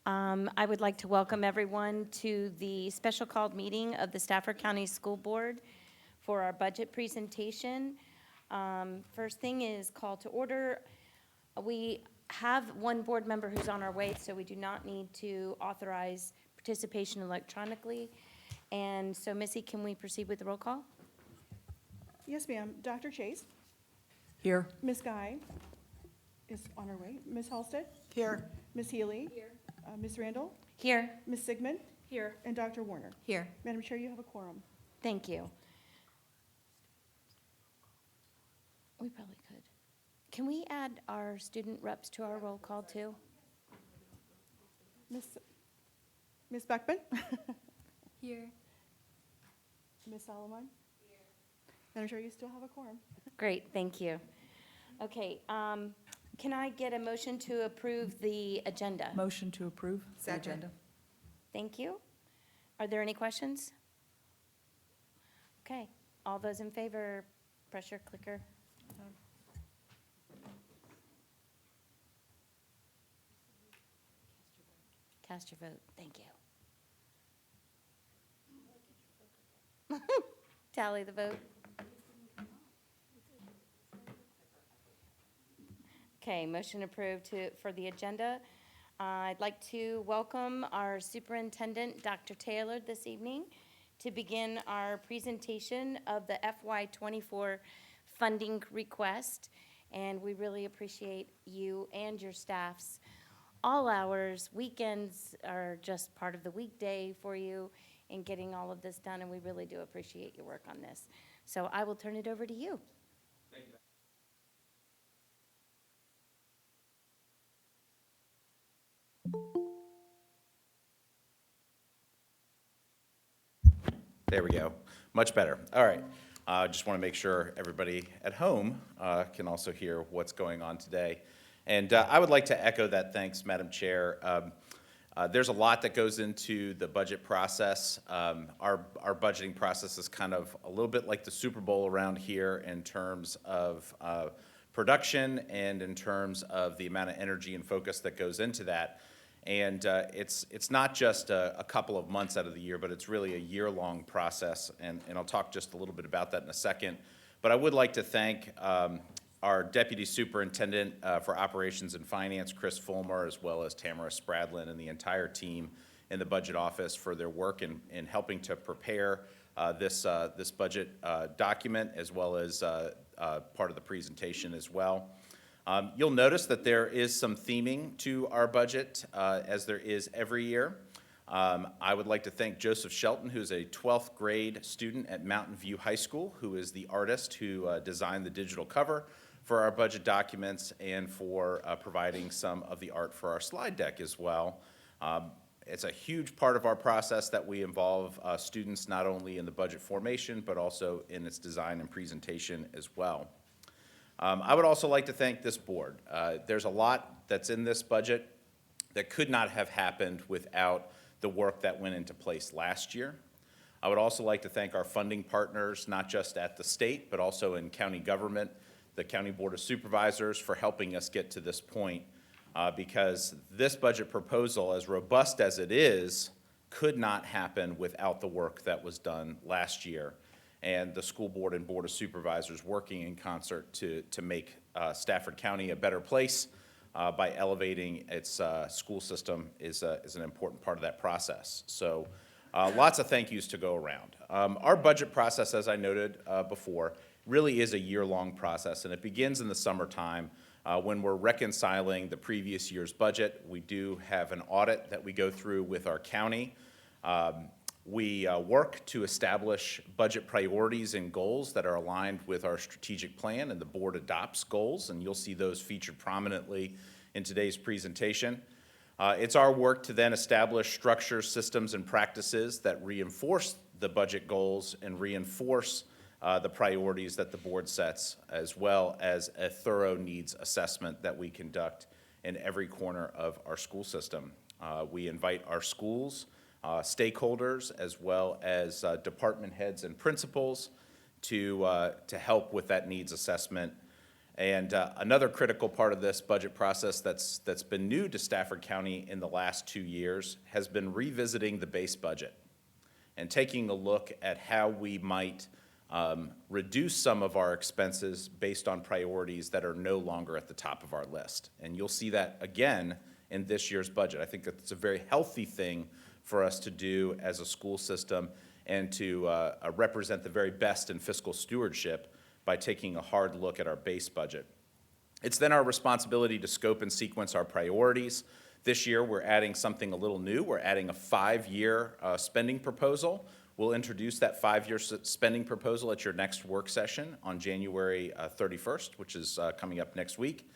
I would like to welcome everyone to the special called meeting of the Stafford County School Board for our budget presentation. First thing is call to order. We have one board member who's on our way, so we do not need to authorize participation electronically. And so, Missy, can we proceed with the roll call? Yes, ma'am. Dr. Chase, Here. Ms. Guy is on her way. Ms. Halsted, Here. Ms. Healy. Here. Ms. Randall, Here. Ms. Sigmund, Here. and Dr. Warner. Here. Madam Chair, you have a quorum. Thank you. We probably could. Can we add our student reps to our roll call too? Ms. Beckman? Here. Ms. Solomon? Here. Madam Chair, you still have a quorum. Great, thank you. Okay, can I get a motion to approve the agenda? Motion to approve the Second. agenda. Thank you. Are there any questions? Okay, all those in favor, press your clicker. Cast your vote, thank you. Tally the vote. Okay, motion approved for the agenda. I'd like to welcome our superintendent, Dr. Taylor, this evening to begin our presentation of the FY24 funding request. And we really appreciate you and your staff's all hours. Weekends are just part of the weekday for you in getting all of this done, and we really do appreciate your work on this. So I will turn it over to you. There we go. Much better. All right. Just want to make sure everybody at home can also hear what's going on today. And I would like to echo that thanks, Madam Chair. There's a lot that goes into the budget process. Our budgeting process is kind of a little bit like the Super Bowl around here in terms of production and in terms of the amount of energy and focus that goes into that. And it's not just a couple of months out of the year, but it's really a year-long process, and I'll talk just a little bit about that in a second. But I would like to thank our Deputy Superintendent for Operations and Finance, Chris Fulmer, as well as Tamara Spradlin and the entire team in the Budget Office for their work in helping to prepare this budget document, as well as part of the presentation as well. You'll notice that there is some theming to our budget, as there is every year. I would like to thank Joseph Shelton, who's a 12th grade student at Mountain View High School, who is the artist who designed the digital cover for our budget documents and for providing some of the art for our slide deck as well. It's a huge part of our process that we involve students not only in the budget formation, but also in its design and presentation as well. I would also like to thank this board. There's a lot that's in this budget that could not have happened without the work that went into place last year. I would also like to thank our funding partners, not just at the state, but also in county government, the County Board of Supervisors, for helping us get to this point, because this budget proposal, as robust as it is, could not happen without the work that was done last year, and the school board and board of supervisors working in concert to make Stafford County a better place by elevating its school system is an important part of that process. So lots of thank yous to go around. Our budget process, as I noted before, really is a year-long process, and it begins in the summertime when we're reconciling the previous year's budget. We do have an audit that we go through with our county. We work to establish budget priorities and goals that are aligned with our strategic plan, and the board adopts goals, and you'll see those featured prominently in today's presentation. It's our work to then establish structures, systems, and practices that reinforce the budget goals and reinforce the priorities that the board sets, as well as a thorough needs assessment that we conduct in every corner of our school system. We invite our schools, stakeholders, as well as department heads and principals to help with that needs assessment, And another critical part of this budget process that's been new to Stafford County in the last 2 years has been revisiting the base budget and taking a look at how we might reduce some of our expenses based on priorities that are no longer at the top of our list. And you'll see that again in this year's budget. I think that's a very healthy thing for us to do as a school system and to represent the very best in fiscal stewardship by taking a hard look at our base budget. It's then our responsibility to scope and sequence our priorities. This year, we're adding something a little new. We're adding a 5-year spending proposal. We'll introduce that 5-year spending proposal at your next work session on January 31st, which is coming up next week.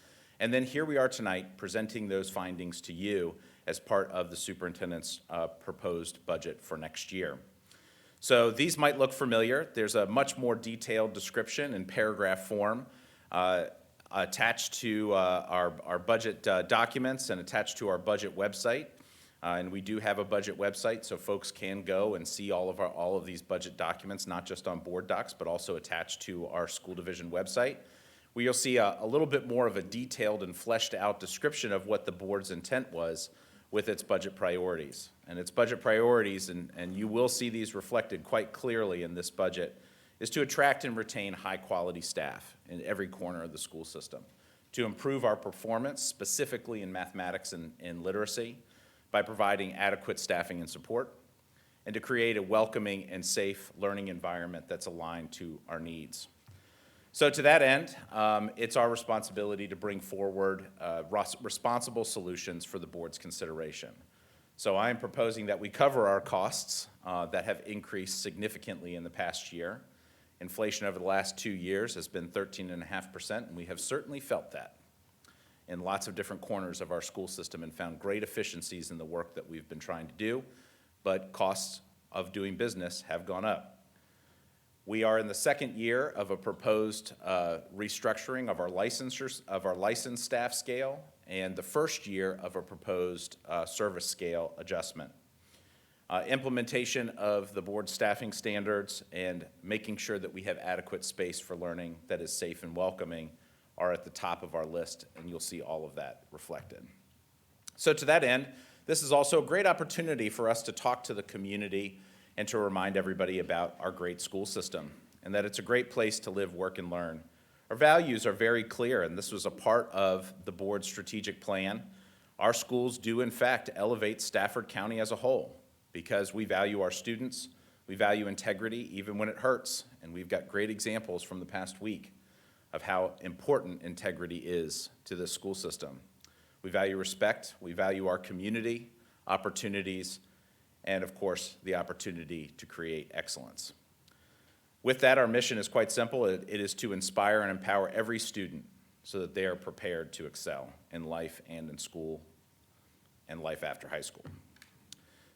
And then here we are tonight presenting those findings to you as part of the superintendent's proposed budget for next year. So these might look familiar. There's a much more detailed description in paragraph form attached to our budget documents and attached to our budget website. And we do have a budget website, so folks can go and see all of these budget documents, not just on board docs, but also attached to our school division website, where you'll see a little bit more of a detailed and fleshed out description of what the board's intent was with its budget priorities. And its budget priorities, and you will see these reflected quite clearly in this budget, is to attract and retain high-quality staff in every corner of the school system, to improve our performance, specifically in mathematics and literacy, by providing adequate staffing and support, and to create a welcoming and safe learning environment that's aligned to our needs. So to that end, it's our responsibility to bring forward responsible solutions for the board's consideration. So I am proposing that we cover our costs that have increased significantly in the past year. Inflation over the last 2 years has been 13.5%, and we have certainly felt that in lots of different corners of our school system and found great efficiencies in the work that we've been trying to do, but costs of doing business have gone up. We are in the second year of a proposed restructuring of our licensed staff scale and the first year of a proposed service scale adjustment. Implementation of the board staffing standards and making sure that we have adequate space for learning that is safe and welcoming are at the top of our list, and you'll see all of that reflected. So to that end, this is also a great opportunity for us to talk to the community and to remind everybody about our great school system and that it's a great place to live, work, and learn. Our values are very clear, and this was a part of the board's strategic plan. Our schools do, in fact, elevate Stafford County as a whole because we value our students, we value integrity even when it hurts, and we've got great examples from the past week of how important integrity is to this school system. We value respect, we value our community, opportunities, and of course, the opportunity to create excellence. With that, our mission is quite simple. It is to inspire and empower every student so that they are prepared to excel in life and in school and life after high school.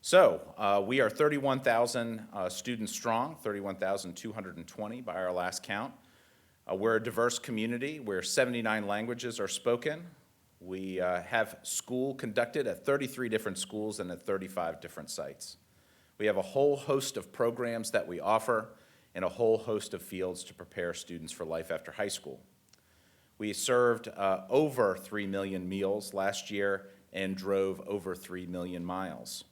So we are 31,000 students strong, 31,220 by our last count. We're a diverse community where 79 languages are spoken. We have school conducted at 33 different schools and at 35 different sites. We have a whole host of programs that we offer and a whole host of fields to prepare students for life after high school. We served over 3 million meals last year and drove over 3 million miles.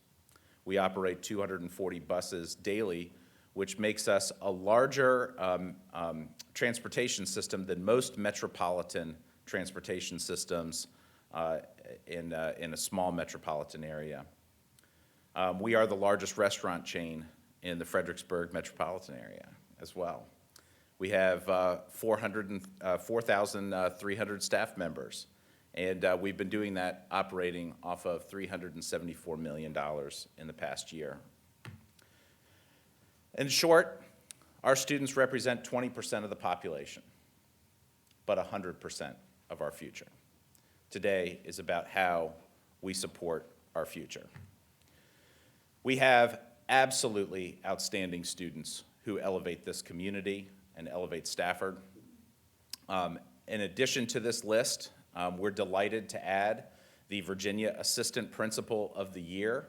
We operate 240 buses daily, which makes us a larger transportation system than most metropolitan transportation systems in a small metropolitan area. We are the largest restaurant chain in the Fredericksburg metropolitan area as well. We have 4,300 staff members, and we've been doing that operating off of $374 million in the past year. In short, our students represent 20% of the population, but 100% of our future. Today is about how we support our future. We have absolutely outstanding students who elevate this community and elevate Stafford. In addition to this list, we're delighted to add the Virginia Assistant Principal of the Year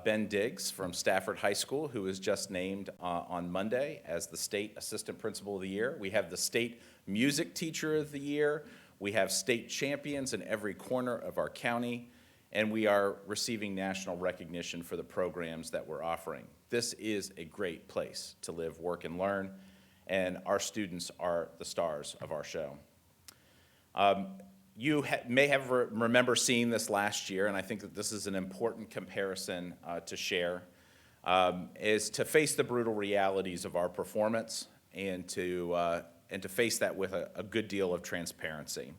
Ben Diggs from Stafford High School, who was just named on Monday as the State Assistant Principal of the Year. We have the State Music Teacher of the Year. We have state champions in every corner of our county, and we are receiving national recognition for the programs that we're offering. This is a great place to live, work, and learn, and our students are the stars of our show. You may have remember seeing this last year, and I think that this is an important comparison to share, is to face the brutal realities of our performance and to face that with a good deal of transparency.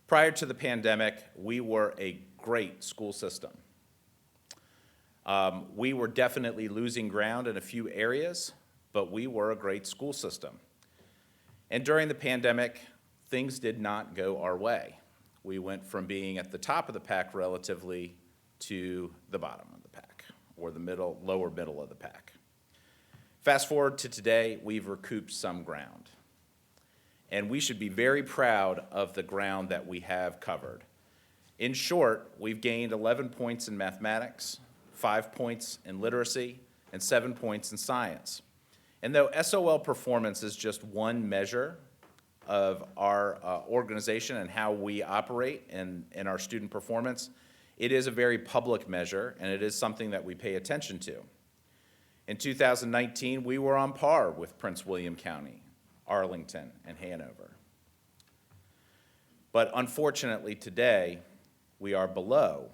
Prior to the pandemic, we were a great school system. We were definitely losing ground in a few areas, but we were a great school system. And during the pandemic, things did not go our way. We went from being at the top of the pack relatively to the bottom of the pack, or the lower middle of the pack. Fast forward to today, we've recouped some ground. And we should be very proud of the ground that we have covered. In short, we've gained 11 points in mathematics, 5 points in literacy, and 7 points in science. And though SOL performance is just one measure of our organization and how we operate in our student performance, it is a very public measure, and it is something that we pay attention to. In 2019, we were on par with Prince William County, Arlington, and Hanover. But unfortunately today, we are below,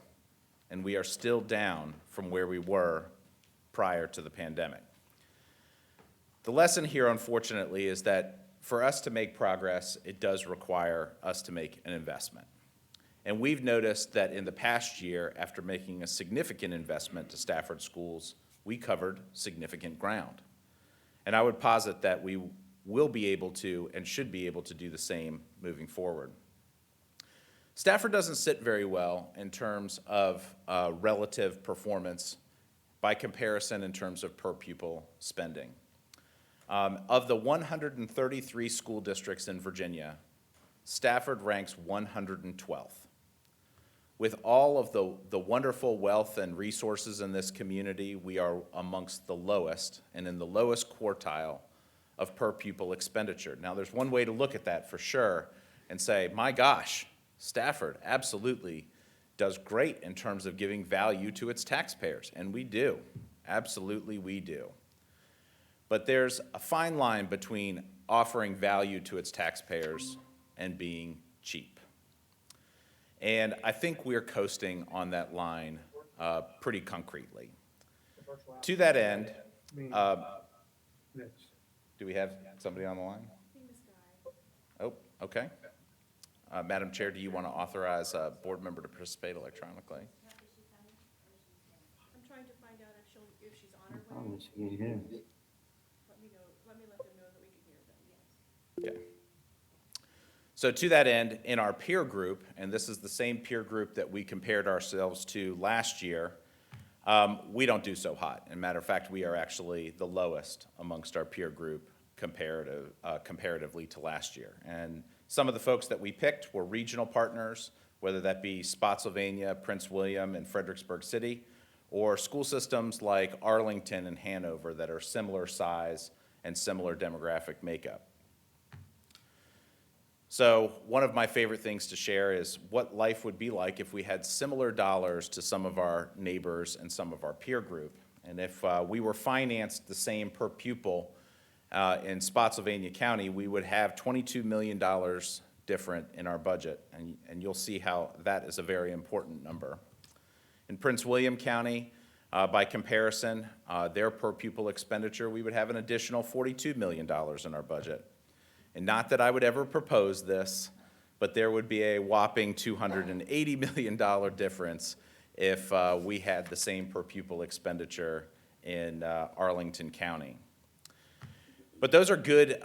and we are still down from where we were prior to the pandemic. The lesson here, unfortunately, is that for us to make progress, it does require us to make an investment. And we've noticed that in the past year, after making a significant investment to Stafford schools, we covered significant ground. And I would posit that we will be able to and should be able to do the same moving forward. Stafford doesn't sit very well in terms of relative performance by comparison in terms of per pupil spending. Of the 133 school districts in Virginia, Stafford ranks 112th. With all of the wonderful wealth and resources in this community, we are amongst the lowest and in the lowest quartile of per pupil expenditure. Now, there's one way to look at that for sure and say, my gosh, Stafford absolutely does great in terms of giving value to its taxpayers, and we do. Absolutely, we do. But there's a fine line between offering value to its taxpayers and being cheap. And I think we're coasting on that line pretty concretely. To that end, do we have somebody on the line? Oh, okay. Madam Chair, do you want to authorize a board member to participate electronically? I'm trying to find out if she's on her way. Let me let them know that we can hear them, yes. Okay. So to that end, in our peer group, and this is the same peer group that we compared ourselves to last year, we don't do so hot. As a matter of fact, we are actually the lowest amongst our peer group comparatively to last year. And some of the folks that we picked were regional partners, whether that be Spotsylvania, Prince William, and Fredericksburg City, or school systems like Arlington and Hanover that are similar size and similar demographic makeup. So one of my favorite things to share is what life would be like if we had similar dollars to some of our neighbors and some of our peer group. And if we were financed the same per pupil in Spotsylvania County, we would have $22 million different in our budget, and you'll see how that is a very important number. In Prince William County, by comparison, their per pupil expenditure, we would have an additional $42 million in our budget. And not that I would ever propose this, but there would be a whopping $280 million difference if we had the same per pupil expenditure in Arlington County. But those are good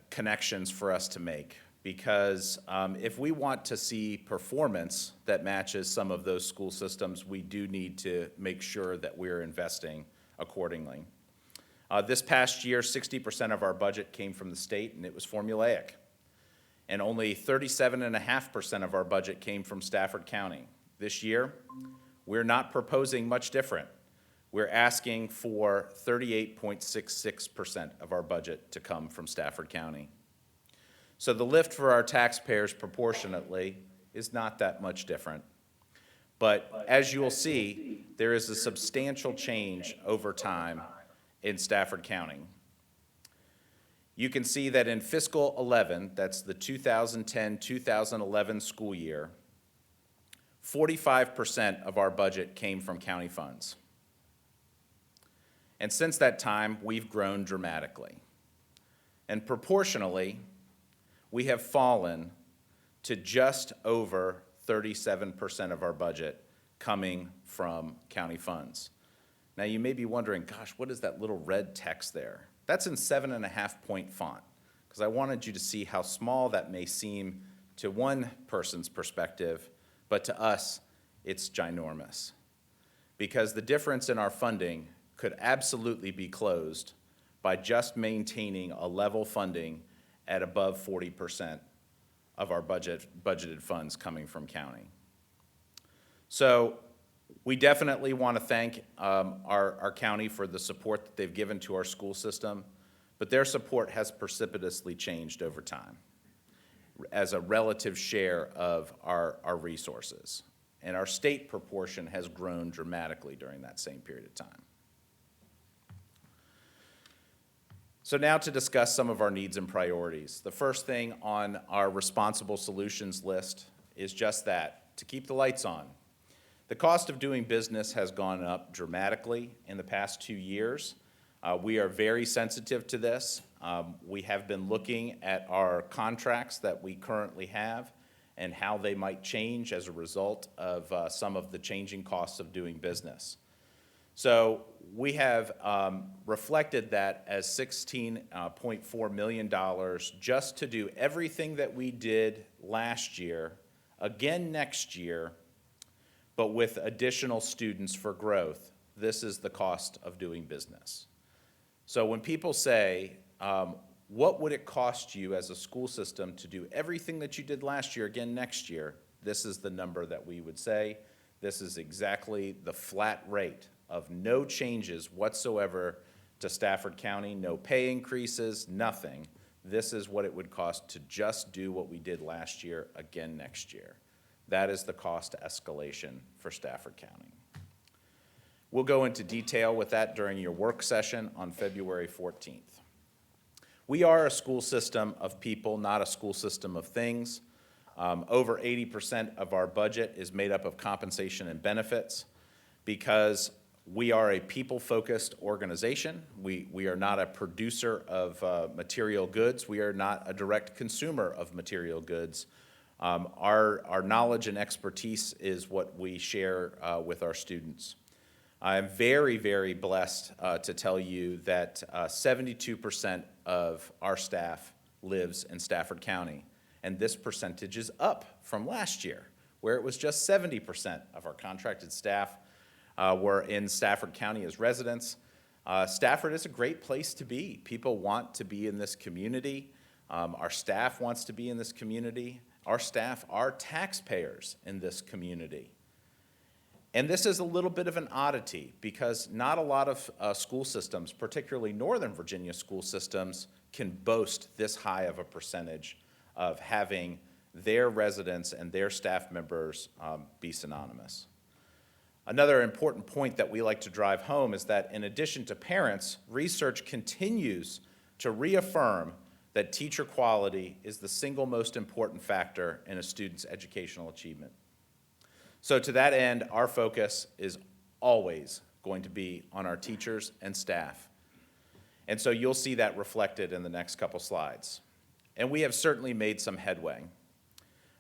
connections for us to make, because if we want to see performance that matches some of those school systems, we do need to make sure that we're investing accordingly. This past year, 60% of our budget came from the state, and it was formulaic. And only 37.5% of our budget came from Stafford County. This year, we're not proposing much different. We're asking for 38.66% of our budget to come from Stafford County. So the lift for our taxpayers proportionately is not that much different. But as you will see, there is a substantial change over time in Stafford County. You can see that in fiscal 11, that's the 2010-2011 school year, 45% of our budget came from county funds. And since that time, we've grown dramatically. And proportionally, we have fallen to just over 37% of our budget coming from county funds. Now, you may be wondering, gosh, what is that little red text there? That's in 7.5-point font, because I wanted you to see how small that may seem to one person's perspective, but to us, it's ginormous. Because the difference in our funding could absolutely be closed by just maintaining a level funding at above 40% of our budgeted funds coming from county. So we definitely want to thank our county for the support that they've given to our school system, but their support has precipitously changed over time as a relative share of our resources. And our state proportion has grown dramatically during that same period of time. So now to discuss some of our needs and priorities. The first thing on our responsible solutions list is just that, to keep the lights on. The cost of doing business has gone up dramatically in the past 2 years. We are very sensitive to this. We have been looking at our contracts that we currently have and how they might change as a result of some of the changing costs of doing business. So we have reflected that as $16.4 million just to do everything that we did last year, again next year, but with additional students for growth. This is the cost of doing business. So when people say, what would it cost you as a school system to do everything that you did last year again next year? This is the number that we would say. This is exactly the flat rate of no changes whatsoever to Stafford County, no pay increases, nothing. This is what it would cost to just do what we did last year again next year. That is the cost escalation for Stafford County. We'll go into detail with that during your work session on February 14th. We are a school system of people, not a school system of things. Over 80% of our budget is made up of compensation and benefits because we are a people-focused organization. We are not a producer of material goods. We are not a direct consumer of material goods. Our knowledge and expertise is what we share with our students. I'm very, very blessed to tell you that 72% of our staff lives in Stafford County, and this percentage is up from last year, where it was just 70% of our contracted staff were in Stafford County as residents. Stafford is a great place to be. People want to be in this community. Our staff wants to be in this community. Our staff are taxpayers in this community. And this is a little bit of an oddity because not a lot of school systems, particularly Northern Virginia school systems, can boast this high of a percentage of having their residents and their staff members be synonymous. Another important point that we like to drive home is that in addition to parents, research continues to reaffirm that teacher quality is the single most important factor in a student's educational achievement. So to that end, our focus is always going to be on our teachers and staff. And so you'll see that reflected in the next couple slides. And we have certainly made some headway.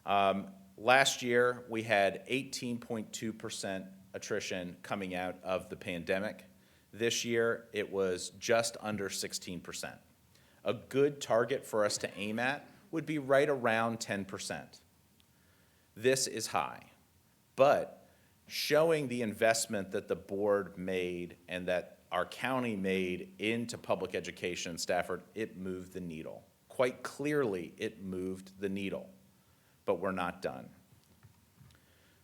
Last year, we had 18.2% attrition coming out of the pandemic. This year, it was just under 16%. A good target for us to aim at would be right around 10%. This is high, but showing the investment that the board made and that our county made into public education in Stafford, it moved the needle. Quite clearly, it moved the needle, but we're not done.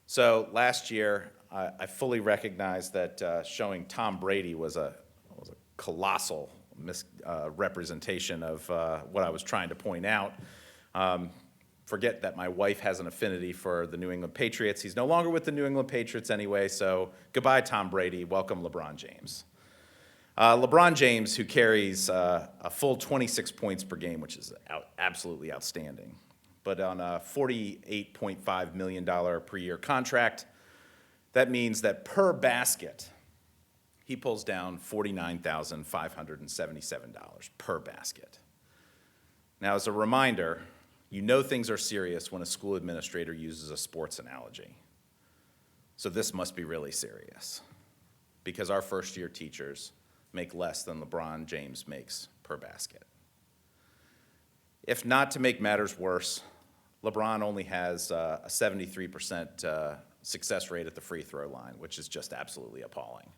So last year, I fully recognize that showing Tom Brady was a colossal representation of what I was trying to point out. Forget that my wife has an affinity for the New England Patriots. He's no longer with the New England Patriots anyway, so goodbye, Tom Brady. Welcome, LeBron James. LeBron James, who carries a full 26 points per game, which is absolutely outstanding, but on a $48.5 million per year contract, that means that per basket, he pulls down $49,577 per basket. Now, as a reminder, you know things are serious when a school administrator uses a sports analogy. So this must be really serious, because our first-year teachers make less than LeBron James makes per basket. If not to make matters worse, LeBron only has a 73% success rate at the free throw line, which is just absolutely appalling.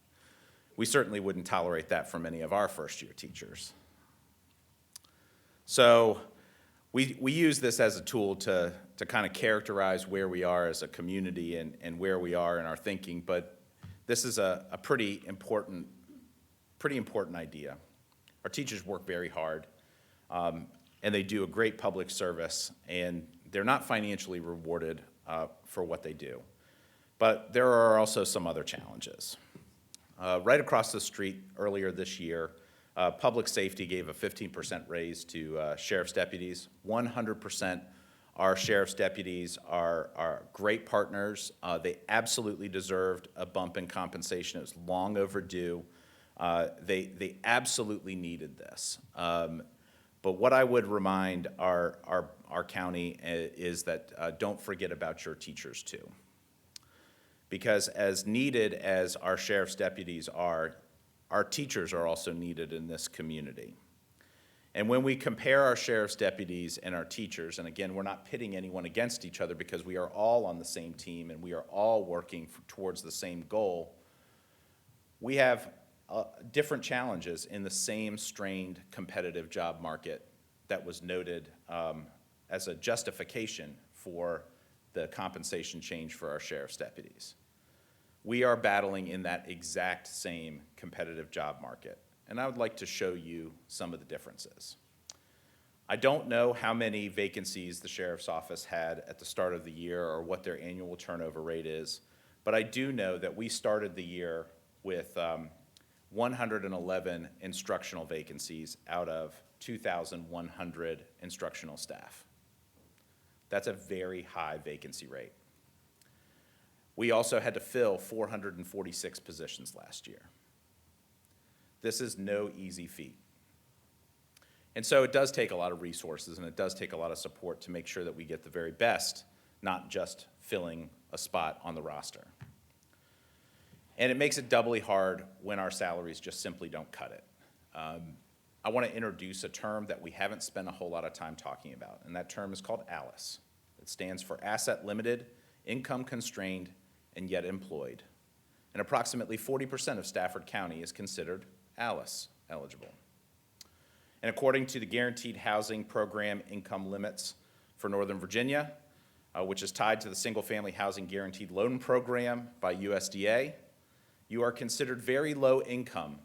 We certainly wouldn't tolerate that from any of our first-year teachers. So we use this as a tool to kind of characterize where we are as a community and where we are in our thinking, but this is a pretty important idea. Our teachers work very hard, and they do a great public service, and they're not financially rewarded for what they do. But there are also some other challenges. Right across the street earlier this year, Public Safety gave a 15% raise to sheriff's deputies. 100% our sheriff's deputies are great partners. They absolutely deserved a bump in compensation. It was long overdue. They absolutely needed this. But what I would remind our county is that don't forget about your teachers too. Because as needed as our sheriff's deputies are, our teachers are also needed in this community. And when we compare our sheriff's deputies and our teachers, and again, we're not pitting anyone against each other because we are all on the same team and we are all working towards the same goal, we have different challenges in the same strained competitive job market that was noted as a justification for the compensation change for our sheriff's deputies. We are battling in that exact same competitive job market, and I would like to show you some of the differences. I don't know how many vacancies the sheriff's office had at the start of the year or what their annual turnover rate is, but I do know that we started the year with 111 instructional vacancies out of 2,100 instructional staff. That's a very high vacancy rate. We also had to fill 446 positions last year. This is no easy feat. And so it does take a lot of resources and it does take a lot of support to make sure that we get the very best, not just filling a spot on the roster. And it makes it doubly hard when our salaries just simply don't cut it. I want to introduce a term that we haven't spent a whole lot of time talking about, and that term is called ALICE. It stands for Asset Limited, Income Constrained, and Yet Employed. And approximately 40% of Stafford County is considered ALICE eligible. And according to the Guaranteed Housing Program income limits for Northern Virginia, which is tied to the Single Family Housing Guaranteed Loan Program by USDA, you are considered very low income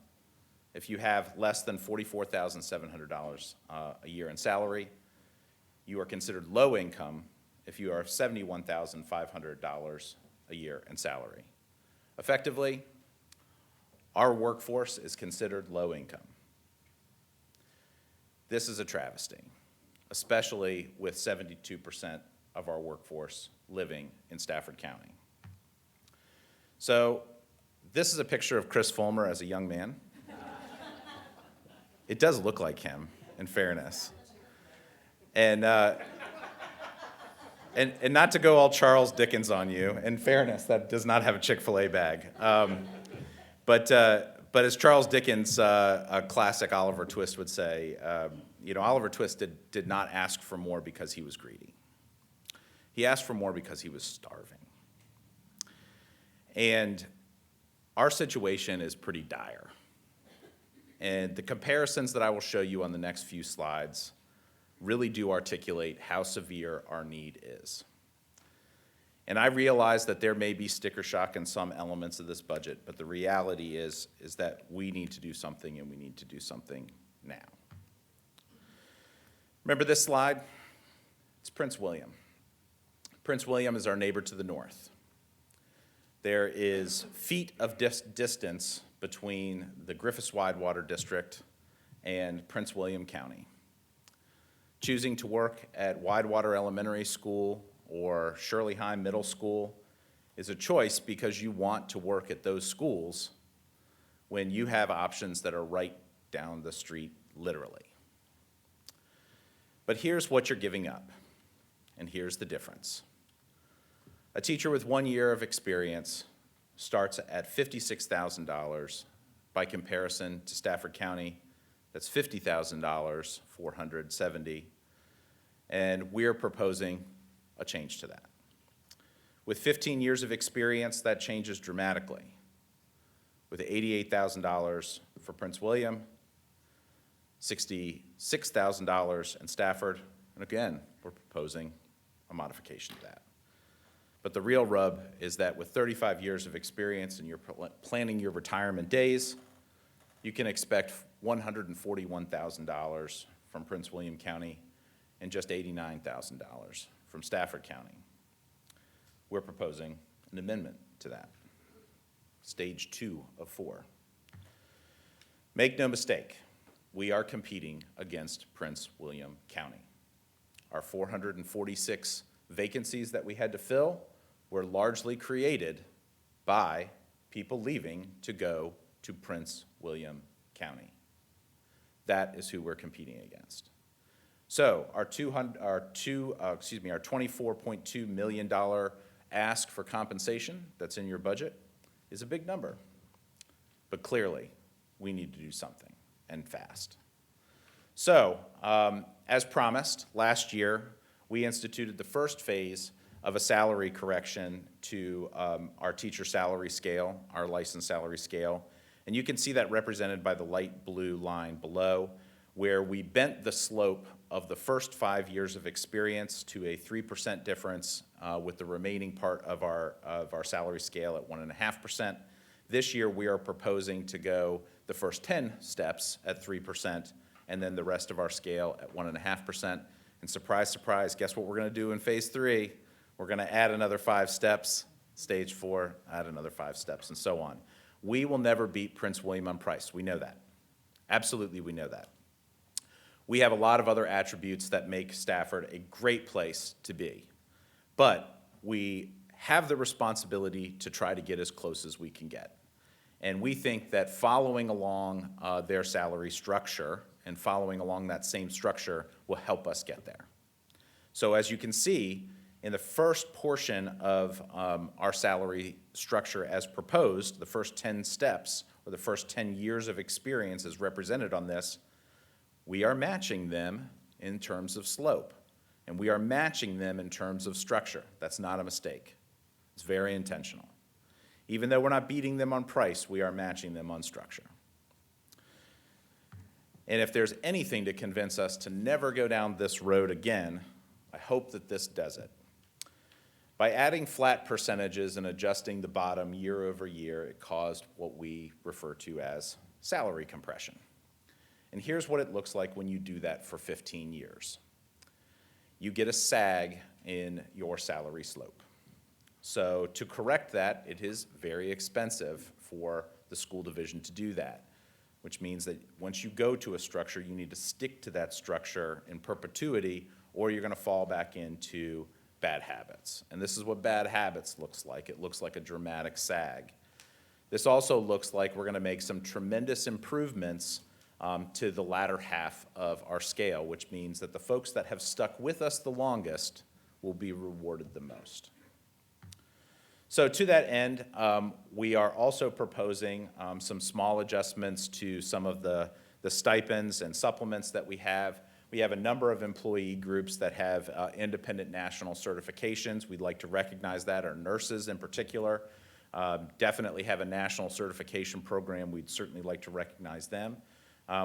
if you have less than $44,700 a year in salary. You are considered low income if you are $71,500 a year in salary. Effectively, our workforce is considered low income. This is a travesty, especially with 72% of our workforce living in Stafford County. So this is a picture of Chris Fulmer as a young man. It does look like him, in fairness. And not to go all Charles Dickens on you, in fairness, that does not have a Chick-fil-A bag. But as Charles Dickens, a classic Oliver Twist would say, Oliver Twist did not ask for more because he was greedy. He asked for more because he was starving. And our situation is pretty dire. And the comparisons that I will show you on the next few slides really do articulate how severe our need is. And I realize that there may be sticker shock in some elements of this budget, but the reality is that we need to do something, and we need to do something now. Remember this slide? It's Prince William. Prince William is our neighbor to the north. There is feet of distance between the Griffiths-Widewater District and Prince William County. Choosing to work at Widewater Elementary School or Shirley High Middle School is a choice because you want to work at those schools when you have options that are right down the street, literally. But here's what you're giving up, and here's the difference. A teacher with 1 year of experience starts at $56,000. By comparison to Stafford County, that's $50,000, $470, and we're proposing a change to that. With 15 years of experience, that changes dramatically. With $88,000 for Prince William, $66,000 in Stafford, and again, we're proposing a modification to that. But the real rub is that with 35 years of experience and you're planning your retirement days, you can expect $141,000 from Prince William County and just $89,000 from Stafford County. We're proposing an amendment to that, stage 2 of 4. Make no mistake, we are competing against Prince William County. Our 446 vacancies that we had to fill were largely created by people leaving to go to Prince William County. That is who we're competing against. So our $24.2 million ask for compensation that's in your budget is a big number. But clearly, we need to do something, and fast. So, as promised, last year, we instituted the first phase of a salary correction to our teacher salary scale, our licensed salary scale. And you can see that represented by the light blue line below, where we bent the slope of the first 5 years of experience to a 3% difference with the remaining part of our salary scale at 1.5%. This year, we are proposing to go the first 10 steps at 3%, and then the rest of our scale at 1.5%. And surprise, surprise, guess what we're going to do in phase 3? We're going to add another 5 steps, stage 4, add another 5 steps, and so on. We will never beat Prince William on price. We know that. Absolutely, we know that. We have a lot of other attributes that make Stafford a great place to be. But we have the responsibility to try to get as close as we can get. And we think that following along their salary structure and following along that same structure will help us get there. So as you can see, in the first portion of our salary structure as proposed, the first 10 steps, or the first 10 years of experience as represented on this, we are matching them in terms of slope, and we are matching them in terms of structure. That's not a mistake. It's very intentional. Even though we're not beating them on price, we are matching them on structure. And if there's anything to convince us to never go down this road again, I hope that this does it. By adding flat percentages and adjusting the bottom year over year, it caused what we refer to as salary compression. And here's what it looks like when you do that for 15 years. You get a sag in your salary slope. So to correct that, it is very expensive for the school division to do that, which means that once you go to a structure, you need to stick to that structure in perpetuity, or you're going to fall back into bad habits. And this is what bad habits looks like. It looks like a dramatic sag. This also looks like we're going to make some tremendous improvements to the latter half of our scale, which means that the folks that have stuck with us the longest will be rewarded the most. So to that end, we are also proposing some small adjustments to some of the stipends and supplements that we have. We have a number of employee groups that have independent national certifications. We'd like to recognize that. Our nurses in particular definitely have a national certification program. We'd certainly like to recognize them.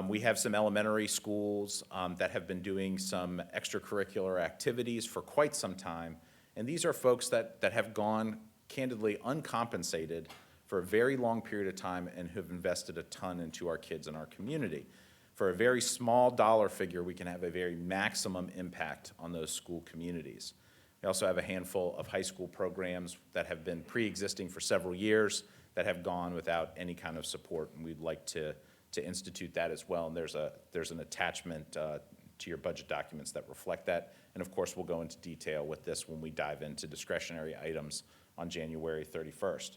We have some elementary schools that have been doing some extracurricular activities for quite some time, And these are folks that have gone candidly uncompensated for a very long period of time and have invested a ton into our kids and our community. For a very small dollar figure, we can have a very maximum impact on those school communities. We also have a handful of high school programs that have been pre-existing for several years that have gone without any kind of support, and we'd like to institute that as well. And there's an attachment to your budget documents that reflect that. And of course, we'll go into detail with this when we dive into discretionary items on January 31st.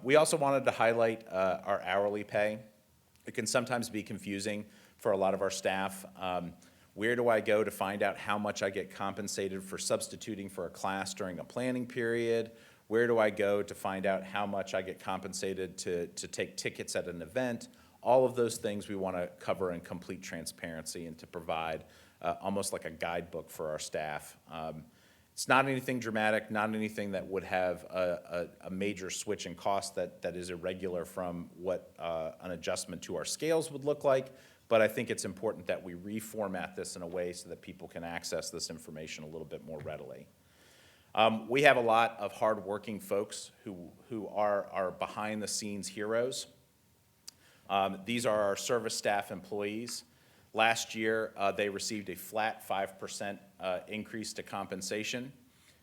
We also wanted to highlight our hourly pay. It can sometimes be confusing for a lot of our staff. Where do I go to find out how much I get compensated for substituting for a class during a planning period? Where do I go to find out how much I get compensated to take tickets at an event? All of those things we want to cover in complete transparency and to provide almost like a guidebook for our staff. It's not anything dramatic, not anything that would have a major switch in cost that is irregular from what an adjustment to our scales would look like, but I think it's important that we reformat this in a way so that people can access this information a little bit more readily. We have a lot of hardworking folks who are behind-the-scenes heroes. These are our service staff employees. Last year, they received a flat 5% increase to compensation.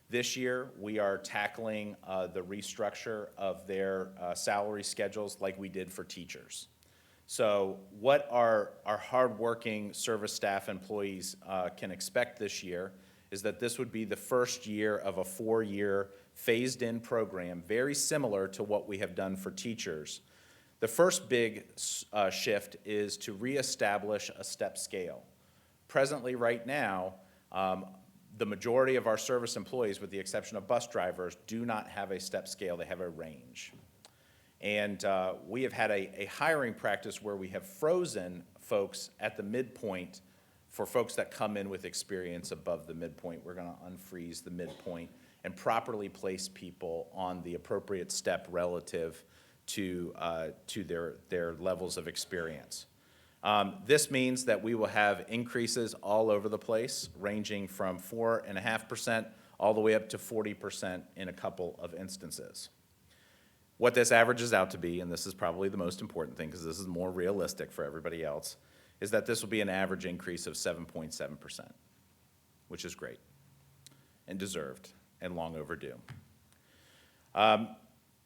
This year, we are tackling the restructure of their salary schedules like we did for teachers. So what our hardworking service staff employees can expect this year is that this would be the first year of a 4-year phased-in program, very similar to what we have done for teachers. The first big shift is to reestablish a step scale. Presently, right now, the majority of our service employees, with the exception of bus drivers, do not have a step scale. They have a range. And we have had a hiring practice where we have frozen folks at the midpoint. For folks that come in with experience above the midpoint, we're going to unfreeze the midpoint and properly place people on the appropriate step relative to their levels of experience. This means that we will have increases all over the place, ranging from 4.5% all the way up to 40% in a couple of instances. What this averages out to be, and this is probably the most important thing because this is more realistic for everybody else, is that this will be an average increase of 7.7%, which is great and deserved and long overdue.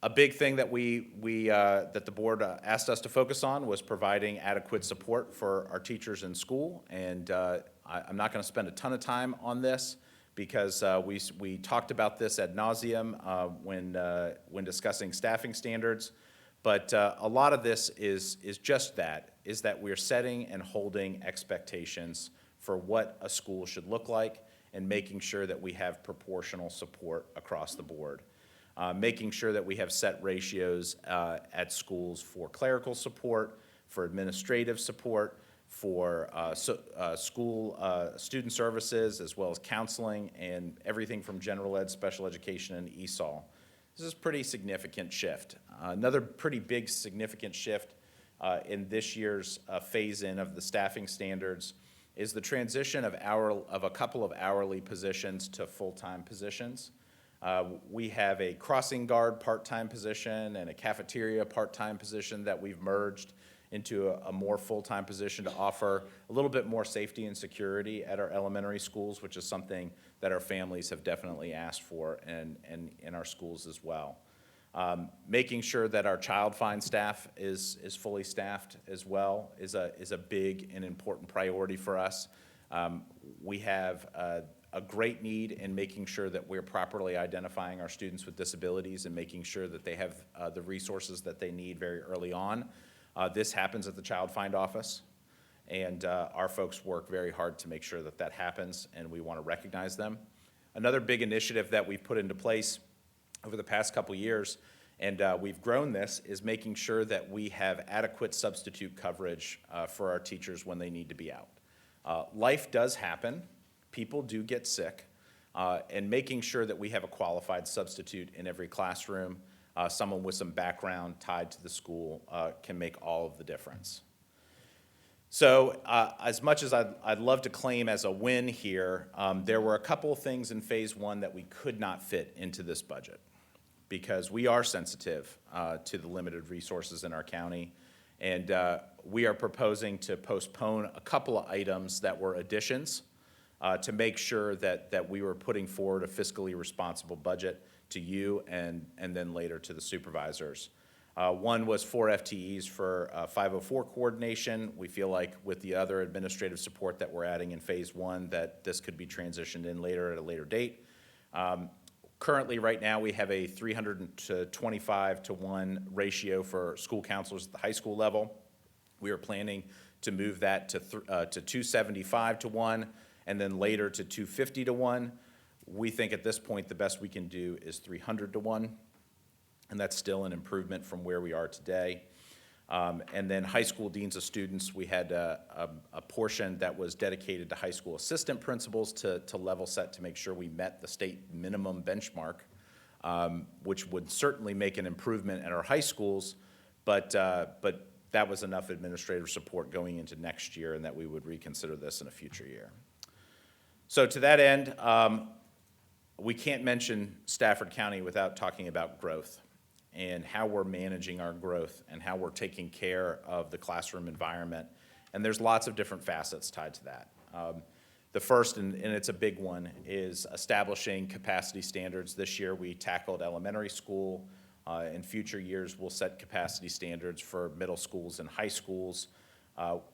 A big thing that that the board asked us to focus on was providing adequate support for our teachers in school, and I'm not going to spend a ton of time on this because we talked about this ad nauseum when discussing staffing standards. But a lot of this is just that, is that we're setting and holding expectations for what a school should look like and making sure that we have proportional support across the board. Making sure that we have set ratios at schools for clerical support, for administrative support, for school student services, as well as counseling and everything from general ed, special education, and ESOL. This is a pretty significant shift. Another pretty big significant shift in this year's phase-in of the staffing standards is the transition of a couple of hourly positions to full-time positions. We have a crossing guard part-time position and a cafeteria part-time position that we've merged into a more full-time position to offer a little bit more safety and security at our elementary schools, which is something that our families have definitely asked for and in our schools as well. Making sure that our child find staff is fully staffed as well is a big and important priority for us. We have a great need in making sure that we're properly identifying our students with disabilities and making sure that they have the resources that they need very early on. This happens at the Child Find Office, and our folks work very hard to make sure that that happens, and we want to recognize them. Another big initiative that we've put into place over the past couple years, and we've grown this, is making sure that we have adequate substitute coverage for our teachers when they need to be out. Life does happen. People do get sick, and making sure that we have a qualified substitute in every classroom, someone with some background tied to the school, can make all of the difference. So as much as I'd love to claim as a win here, there were a couple of things in phase one that we could not fit into this budget because we are sensitive to the limited resources in our county. And we are proposing to postpone a couple of items that were additions to make sure that we were putting forward a fiscally responsible budget to you and then later to the supervisors. One was 4 FTEs for 504 coordination. We feel like with the other administrative support that we're adding in phase one, that this could be transitioned in later at a later date. Currently, right now, we have a 325 to 1 ratio for school counselors at the high school level. We are planning to move that to 275 to 1, and then later to 250 to 1. We think at this point, the best we can do is 300 to 1. And that's still an improvement from where we are today. And then high school deans of students, we had a portion that was dedicated to high school assistant principals to level set to make sure we met the state minimum benchmark, which would certainly make an improvement at our high schools, but that was enough administrative support going into next year and that we would reconsider this in a future year. So to that end, we can't mention Stafford County without talking about growth and how we're managing our growth and how we're taking care of the classroom environment. And there's lots of different facets tied to that. The first, and it's a big one, is establishing capacity standards. This year we tackled elementary school. In future years, we'll set capacity standards for middle schools and high schools.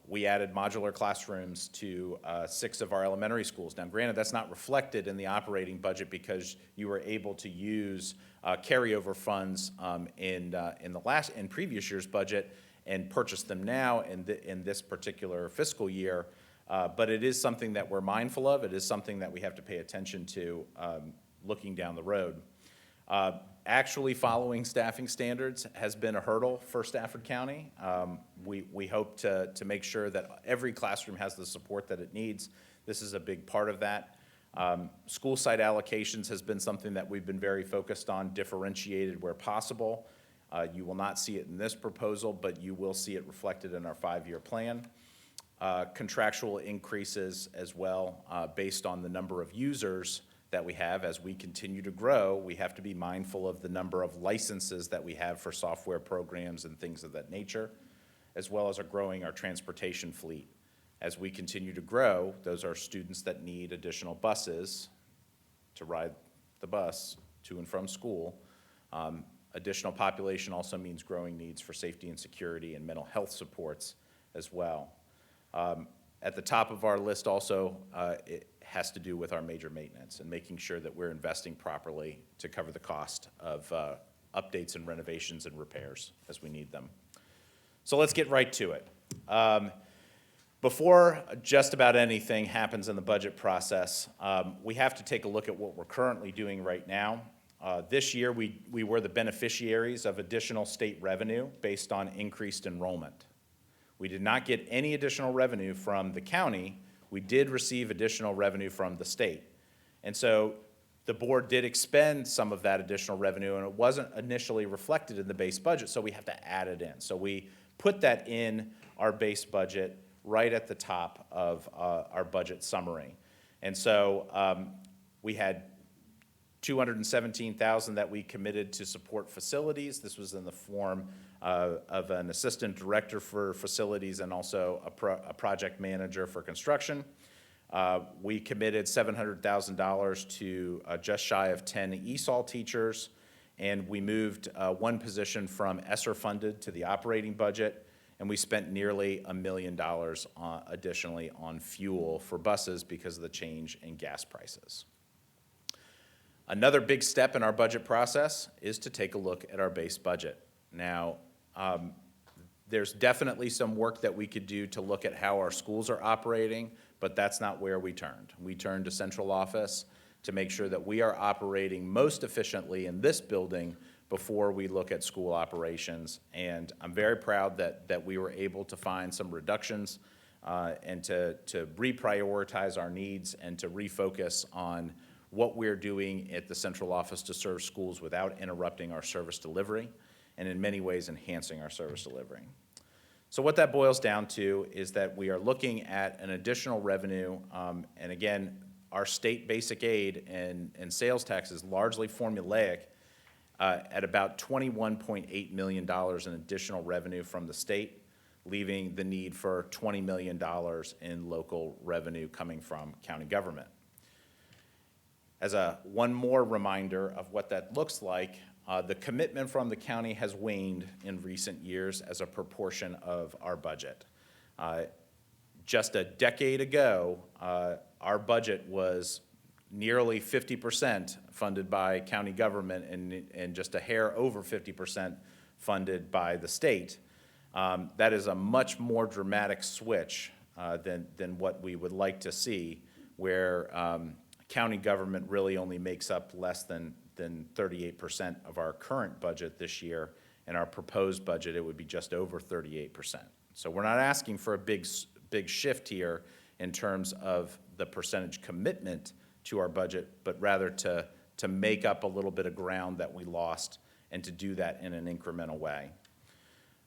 We added modular classrooms to 6 of our elementary schools. Now, granted, that's not reflected in the operating budget because you were able to use carryover funds in previous year's budget and purchase them now in this particular fiscal year. But it is something that we're mindful of. It is something that we have to pay attention to looking down the road. Actually following staffing standards has been a hurdle for Stafford County. We hope to make sure that every classroom has the support that it needs. This is a big part of that. School site allocations has been something that we've been very focused on, differentiated where possible. You will not see it in this proposal, but you will see it reflected in our 5-year plan. Contractual increases as well based on the number of users that we have. As we continue to grow, we have to be mindful of the number of licenses that we have for software programs and things of that nature, as well as growing our transportation fleet. As we continue to grow, those are students that need additional buses to ride the bus to and from school. Additional population also means growing needs for safety and security and mental health supports as well. At the top of our list also, it has to do with our major maintenance and making sure that we're investing properly to cover the cost of updates and renovations and repairs as we need them. So let's get right to it. Before just about anything happens in the budget process, we have to take a look at what we're currently doing right now. This year, we were the beneficiaries of additional state revenue based on increased enrollment. We did not get any additional revenue from the county. We did receive additional revenue from the state. And so the board did expend some of that additional revenue, and it wasn't initially reflected in the base budget, so we have to add it in. So we put that in our base budget right at the top of our budget summary. And so we had $217,000 that we committed to support facilities. This was in the form of an assistant director for facilities and also a project manager for construction. We committed $700,000 to just shy of 10 ESOL teachers, and we moved one position from ESSER funded to the operating budget, and we spent nearly $1 million additionally on fuel for buses because of the change in gas prices. Another big step in our budget process is to take a look at our base budget. Now, there's definitely some work that we could do to look at how our schools are operating, but that's not where we turned. We turned to central office to make sure that we are operating most efficiently in this building before we look at school operations. And I'm very proud that we were able to find some reductions and to reprioritize our needs and to refocus on what we're doing at the central office to serve schools without interrupting our service delivery, and in many ways enhancing our service delivery. So what that boils down to is that we are looking at an additional revenue, and again, our state basic aid and sales tax is largely formulaic, at about $21.8 million in additional revenue from the state, leaving the need for $20 million in local revenue coming from county government. As one more reminder of what that looks like, the commitment from the county has waned in recent years as a proportion of our budget. Just a decade ago, our budget was nearly 50% funded by county government and just a hair over 50% funded by the state. That is a much more dramatic switch than what we would like to see, where county government really only makes up less than 38% of our current budget this year. In our proposed budget, it would be just over 38%. So we're not asking for a big shift here in terms of the percentage commitment to our budget, but rather to make up a little bit of ground that we lost and to do that in an incremental way.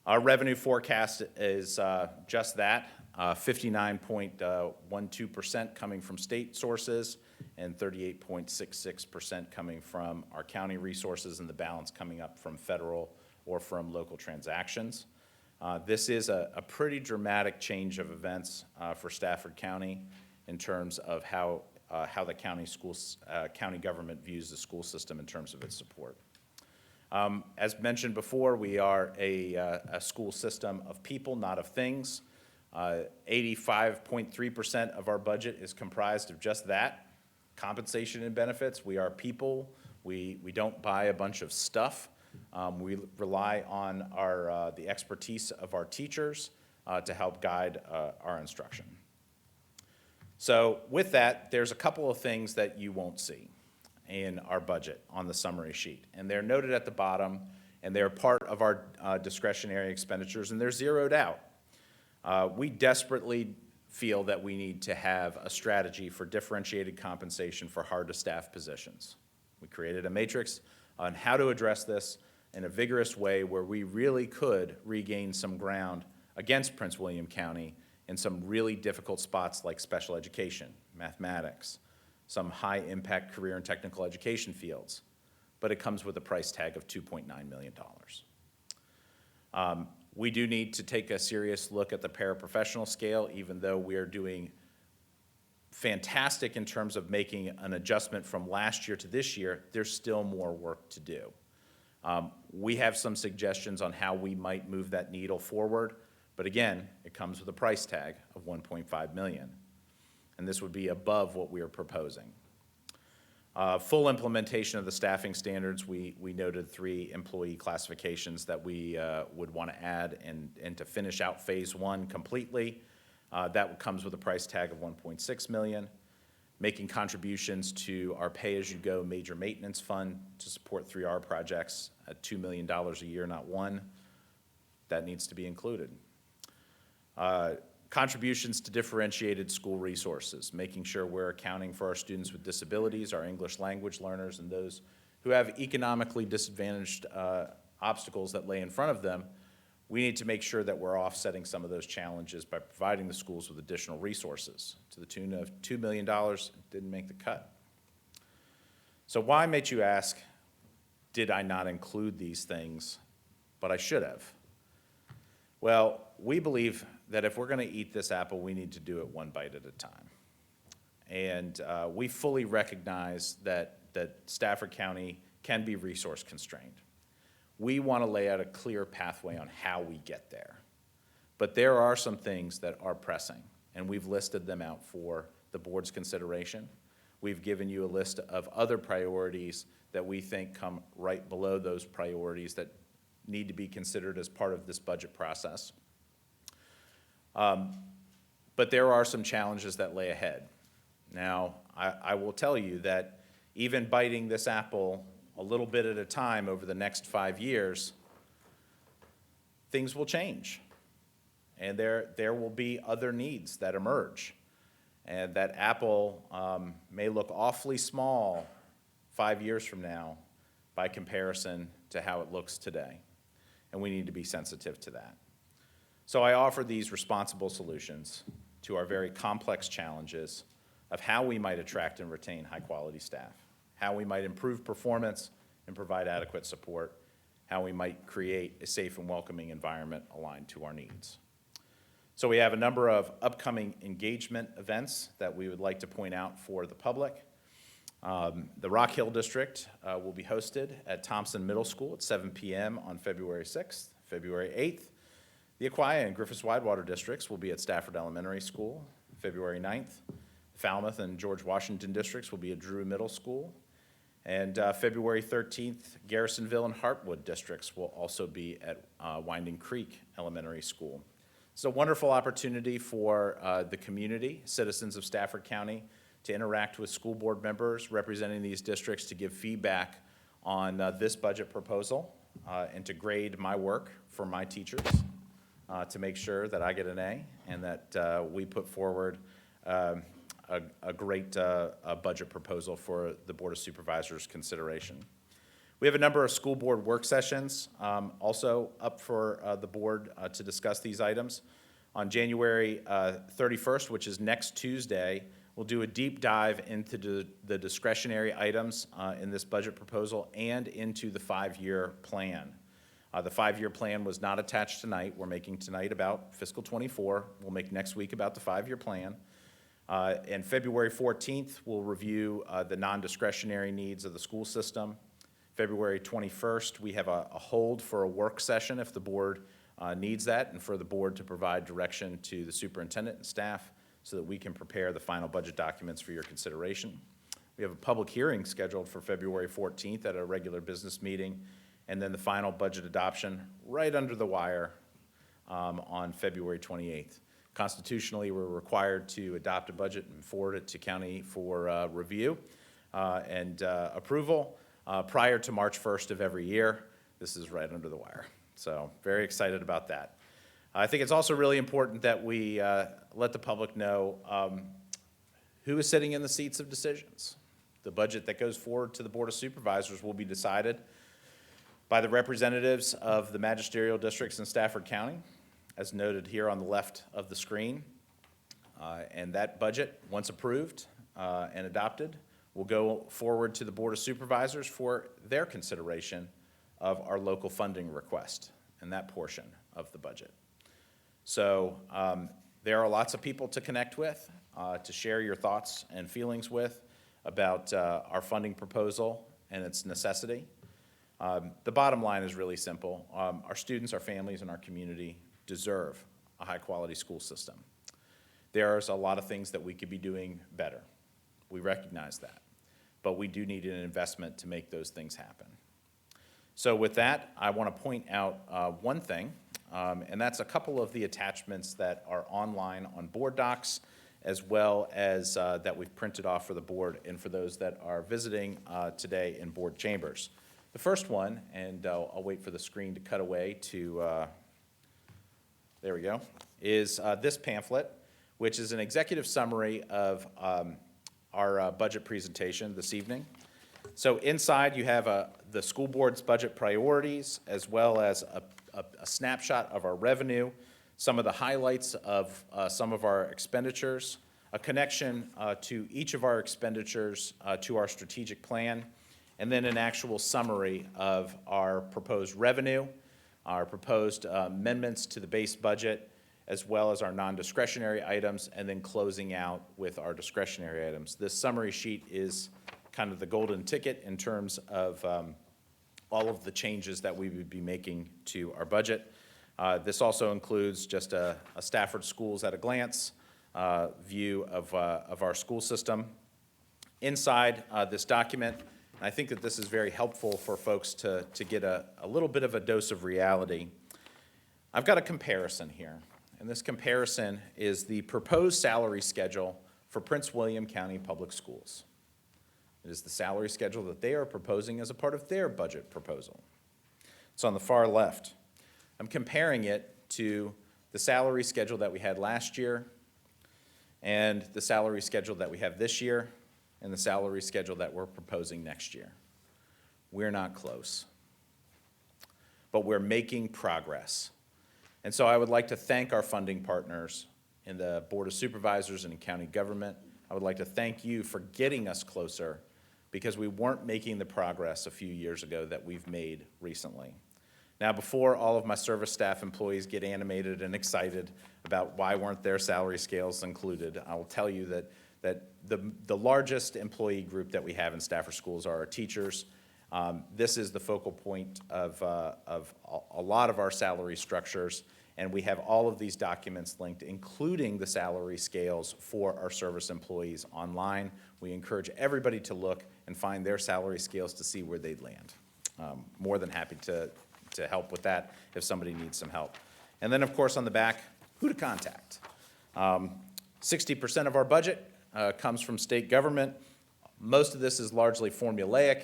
Our revenue forecast is just that, 59.12% coming from state sources and 38.66% coming from our county resources, and the balance coming up from federal or from local transactions. This is a pretty dramatic change of events for Stafford County in terms of how the county government views the school system in terms of its support. As mentioned before, we are a school system of people, not of things. 85.3% of our budget is comprised of just that, compensation and benefits. We are people. We don't buy a bunch of stuff. We rely on the expertise of our teachers to help guide our instruction. So with that, there's a couple of things that you won't see in our budget on the summary sheet. And they're noted at the bottom, and they're part of our discretionary expenditures, and they're zeroed out. We desperately feel that we need to have a strategy for differentiated compensation for hard-to-staff positions. We created a matrix on how to address this in a vigorous way where we really could regain some ground against Prince William County in some really difficult spots like special education, mathematics, some high-impact career and technical education fields, but it comes with a price tag of $2.9 million. We do need to take a serious look at the paraprofessional scale, even though we are doing fantastic in terms of making an adjustment from last year to this year. There's still more work to do. We have some suggestions on how we might move that needle forward, but again, it comes with a price tag of $1.5 million, and this would be above what we are proposing. Full implementation of the staffing standards, we noted 3 employee classifications that we would want to add and to finish out phase 1 completely. That comes with a price tag of $1.6 million. Making contributions to our pay-as-you-go major maintenance fund to support 3R projects at $2 million a year, not one. That needs to be included. Contributions to differentiated school resources, making sure we're accounting for our students with disabilities, our English language learners, and those who have economically disadvantaged obstacles that lay in front of them. We need to make sure that we're offsetting some of those challenges by providing the schools with additional resources to the tune of $2 million. It didn't make the cut. So why, might you ask, did I not include these things, but I should have? Well, we believe that if we're going to eat this apple, we need to do it one bite at a time. And we fully recognize that Stafford County can be resource constrained. We want to lay out a clear pathway on how we get there. But there are some things that are pressing, and we've listed them out for the board's consideration. We've given you a list of other priorities that we think come right below those priorities that need to be considered as part of this budget process. But there are some challenges that lay ahead. Now, I will tell you that even biting this apple a little bit at a time over the next 5 years, things will change. And there will be other needs that emerge. And that apple may look awfully small 5 years from now by comparison to how it looks today. And we need to be sensitive to that. So I offer these responsible solutions to our very complex challenges of how we might attract and retain high-quality staff, how we might improve performance and provide adequate support, how we might create a safe and welcoming environment aligned to our needs. So we have a number of upcoming engagement events that we would like to point out for the public. The Rock Hill District will be hosted at Thompson Middle School at 7 p.m. on February 6th, February 8th. The Aquia and Griffiths-Widewater districts will be at Stafford Elementary School, February 9th. Falmouth and George Washington districts will be at Drew Middle School. And February 13th, Garrisonville and Hartwood districts will also be at Winding Creek Elementary School. It's a wonderful opportunity for the community, citizens of Stafford County, to interact with school board members representing these districts to give feedback on this budget proposal and to grade my work for my teachers to make sure that I get an A and that we put forward a great budget proposal for the Board of Supervisors' consideration. We have a number of school board work sessions also up for the board to discuss these items. On January 31st, which is next Tuesday, we'll do a deep dive into the discretionary items in this budget proposal and into the 5-year plan. The 5-year plan was not attached tonight. We're making tonight about fiscal '24. We'll make next week about the 5-year plan. And February 14th, we'll review the non-discretionary needs of the school system. February 21st, we have a hold for a work session if the board needs that, and for the board to provide direction to the superintendent and staff so that we can prepare the final budget documents for your consideration. We have a public hearing scheduled for February 14th at a regular business meeting, and then the final budget adoption right under the wire on February 28th. Constitutionally, we're required to adopt a budget and forward it to county for review and approval prior to March 1st of every year. This is right under the wire. So very excited about that. I think it's also really important that we let the public know who is sitting in the seats of decisions. The budget that goes forward to the Board of Supervisors will be decided by the representatives of the magisterial districts in Stafford County, as noted here on the left of the screen. And that budget, once approved and adopted, will go forward to the Board of Supervisors for their consideration of our local funding request and that portion of the budget. So there are lots of people to connect with, to share your thoughts and feelings with about our funding proposal and its necessity. The bottom line is really simple. Our students, our families, and our community deserve a high-quality school system. There's a lot of things that we could be doing better. We recognize that. But we do need an investment to make those things happen. So with that, I want to point out one thing, and that's a couple of the attachments that are online on board docs, as well as that we've printed off for the board and for those that are visiting today in board chambers. The first one, and I'll wait for the screen to cut away to, there we go, is this pamphlet, which is an executive summary of our budget presentation this evening. So inside you have the school board's budget priorities, as well as a snapshot of our revenue, some of the highlights of some of our expenditures, a connection to each of our expenditures to our strategic plan, and then an actual summary of our proposed revenue, our proposed amendments to the base budget, as well as our non-discretionary items, and then closing out with our discretionary items. This summary sheet is kind of the golden ticket in terms of all of the changes that we would be making to our budget. This also includes just a Stafford Schools at a glance view of our school system. Inside this document, I think that this is very helpful for folks to get a little bit of a dose of reality. I've got a comparison here, and this comparison is the proposed salary schedule for Prince William County Public Schools. It is the salary schedule that they are proposing as a part of their budget proposal. It's on the far left. I'm comparing it to the salary schedule that we had last year and the salary schedule that we have this year and the salary schedule that we're proposing next year. We're not close, but we're making progress. And so I would like to thank our funding partners in the Board of Supervisors and in county government. I would like to thank you for getting us closer, because we weren't making the progress a few years ago that we've made recently. Now, before all of my service staff employees get animated and excited about why weren't their salary scales included, I will tell you that the largest employee group that we have in Stafford schools are our teachers. This is the focal point of a lot of our salary structures, and we have all of these documents linked, including the salary scales for our service employees online. We encourage everybody to look and find their salary scales to see where they'd land. More than happy to help with that if somebody needs some help. And then, of course, on the back, who to contact. 60% of our budget comes from state government. Most of this is largely formulaic.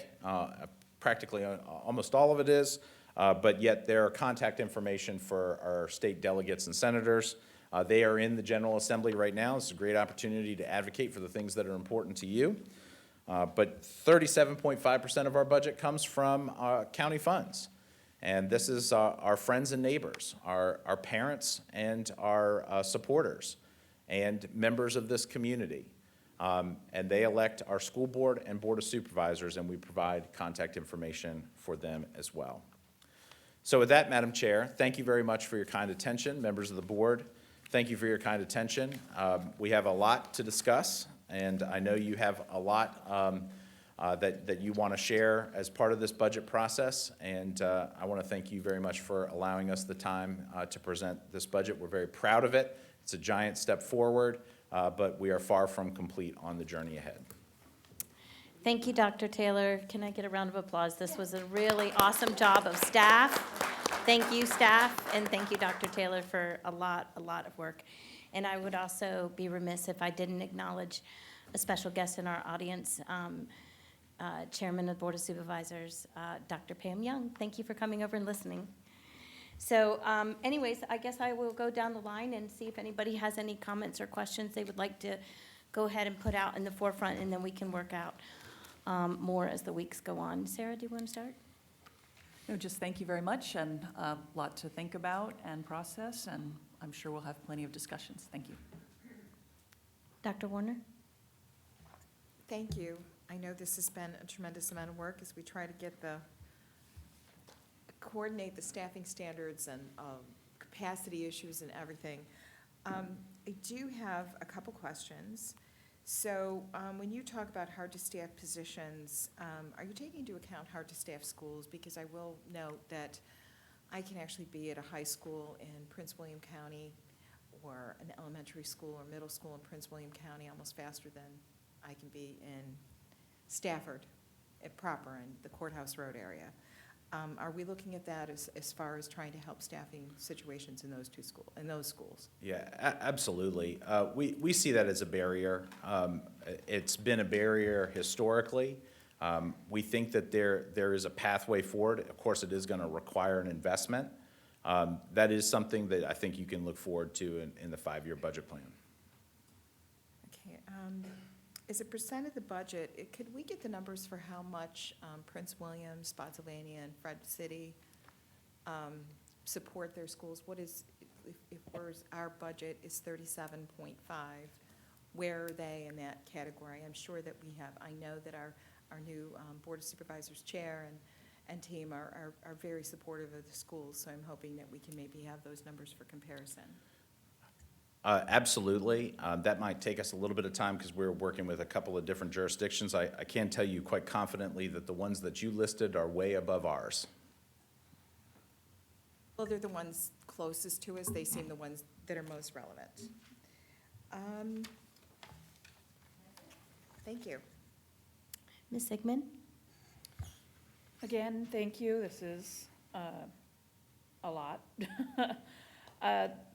Practically almost all of it is. But yet there are contact information for our state delegates and senators. They are in the General Assembly right now. It's a great opportunity to advocate for the things that are important to you. But 37.5% of our budget comes from county funds. And this is our friends and neighbors, our parents and our supporters and members of this community. And they elect our school board and board of supervisors, and we provide contact information for them as well. So with that, Madam Chair, thank you very much for your kind attention. Members of the board, thank you for your kind attention. We have a lot to discuss, and I know you have a lot that you want to share as part of this budget process, and I want to thank you very much for allowing us the time to present this budget. We're very proud of it. It's a giant step forward, but we are far from complete on the journey ahead. Thank you, Dr. Taylor. Can I get a round of applause? This was a really awesome job of staff. Thank you, staff, and thank you, Dr. Taylor, for a lot of work. And I would also be remiss if I didn't acknowledge a special guest in our audience, Chairman of the Board of Supervisors, Dr. Pam Young. Thank you for coming over and listening. So anyways, I guess I will go down the line and see if anybody has any comments or questions they would like to go ahead and put out in the forefront, and then we can work out more as the weeks go on. Sarah, do you want to start? No, just thank you very much, and a lot to think about and process, and I'm sure we'll have plenty of discussions. Thank you. Dr. Warner? Thank you. I know this has been a tremendous amount of work as we try to coordinate the staffing standards and capacity issues and everything. I do have a couple questions. So when you talk about hard-to-staff positions, are you taking into account hard-to-staff schools? Because I will note that I can actually be at a high school in Prince William County or an elementary school or middle school in Prince William County almost faster than I can be in Stafford proper in the Courthouse Road area. Are we looking at that as far as trying to help staffing situations in those schools? Yeah, absolutely. We see that as a barrier. It's been a barrier historically. We think that there is a pathway forward. Of course, it is going to require an investment. That is something that I think you can look forward to in the 5-year budget plan. Okay. As a percent of the budget, could we get the numbers for how much Prince William, Spotsylvania, and Fred City support their schools? What is, if our budget is 37.5, where are they in that category? I'm sure that we have, I know that our new Board of Supervisors chair and team are very supportive of the schools, so I'm hoping that we can maybe have those numbers for comparison. Absolutely. That might take us a little bit of time because we're working with a couple of different jurisdictions. I can tell you quite confidently that the ones that you listed are way above ours. Well, they're the ones closest to us. They seem the ones that are most relevant. Thank you. Ms. Sigmund? Again, thank you. This is a lot.